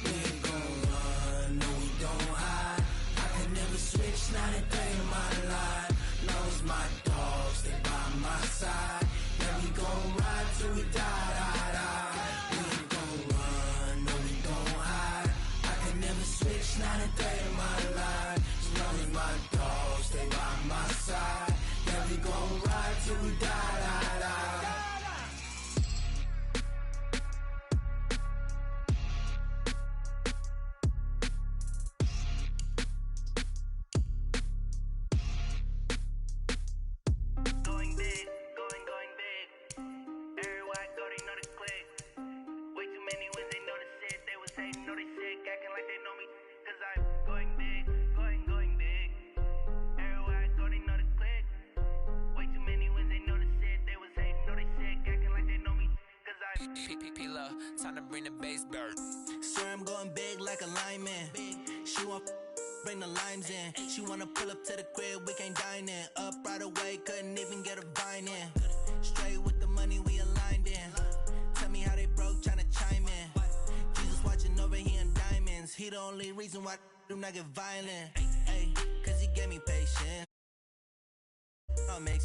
We ain't gon' run, no we don't hide. I could never switch, not a day in my life. Knows my dogs, they by my side. Yeah, we gon' ride till we die. We ain't gon' run, no we don't hide. I could never switch, not a day in my life. As long as my dogs stay by my side. Yeah, we gon' ride till we die. Going big, going big. Everywhere I go, they know the click. Way too many wins, they know the shit. They was hating, know they sick, acting like they know me. Cause I'm going big, going big. Everywhere I go, they know the click. Way too many wins, they know the shit. They was hating, know they sick, acting like they know me. Cause I'm P-P-P-Love, time to bring the bass bird. Swear I'm going big like a lineman. She want bring the limes in. She wanna pull up to the crib, we can't dine in. Up right away, couldn't even get a vine in. Straight with the money, we aligned in. Tell me how they broke, tryna chime in. Jesus watching over here in diamonds. He the only reason why do not get violent. Ay, cause he gave me patience. I'll make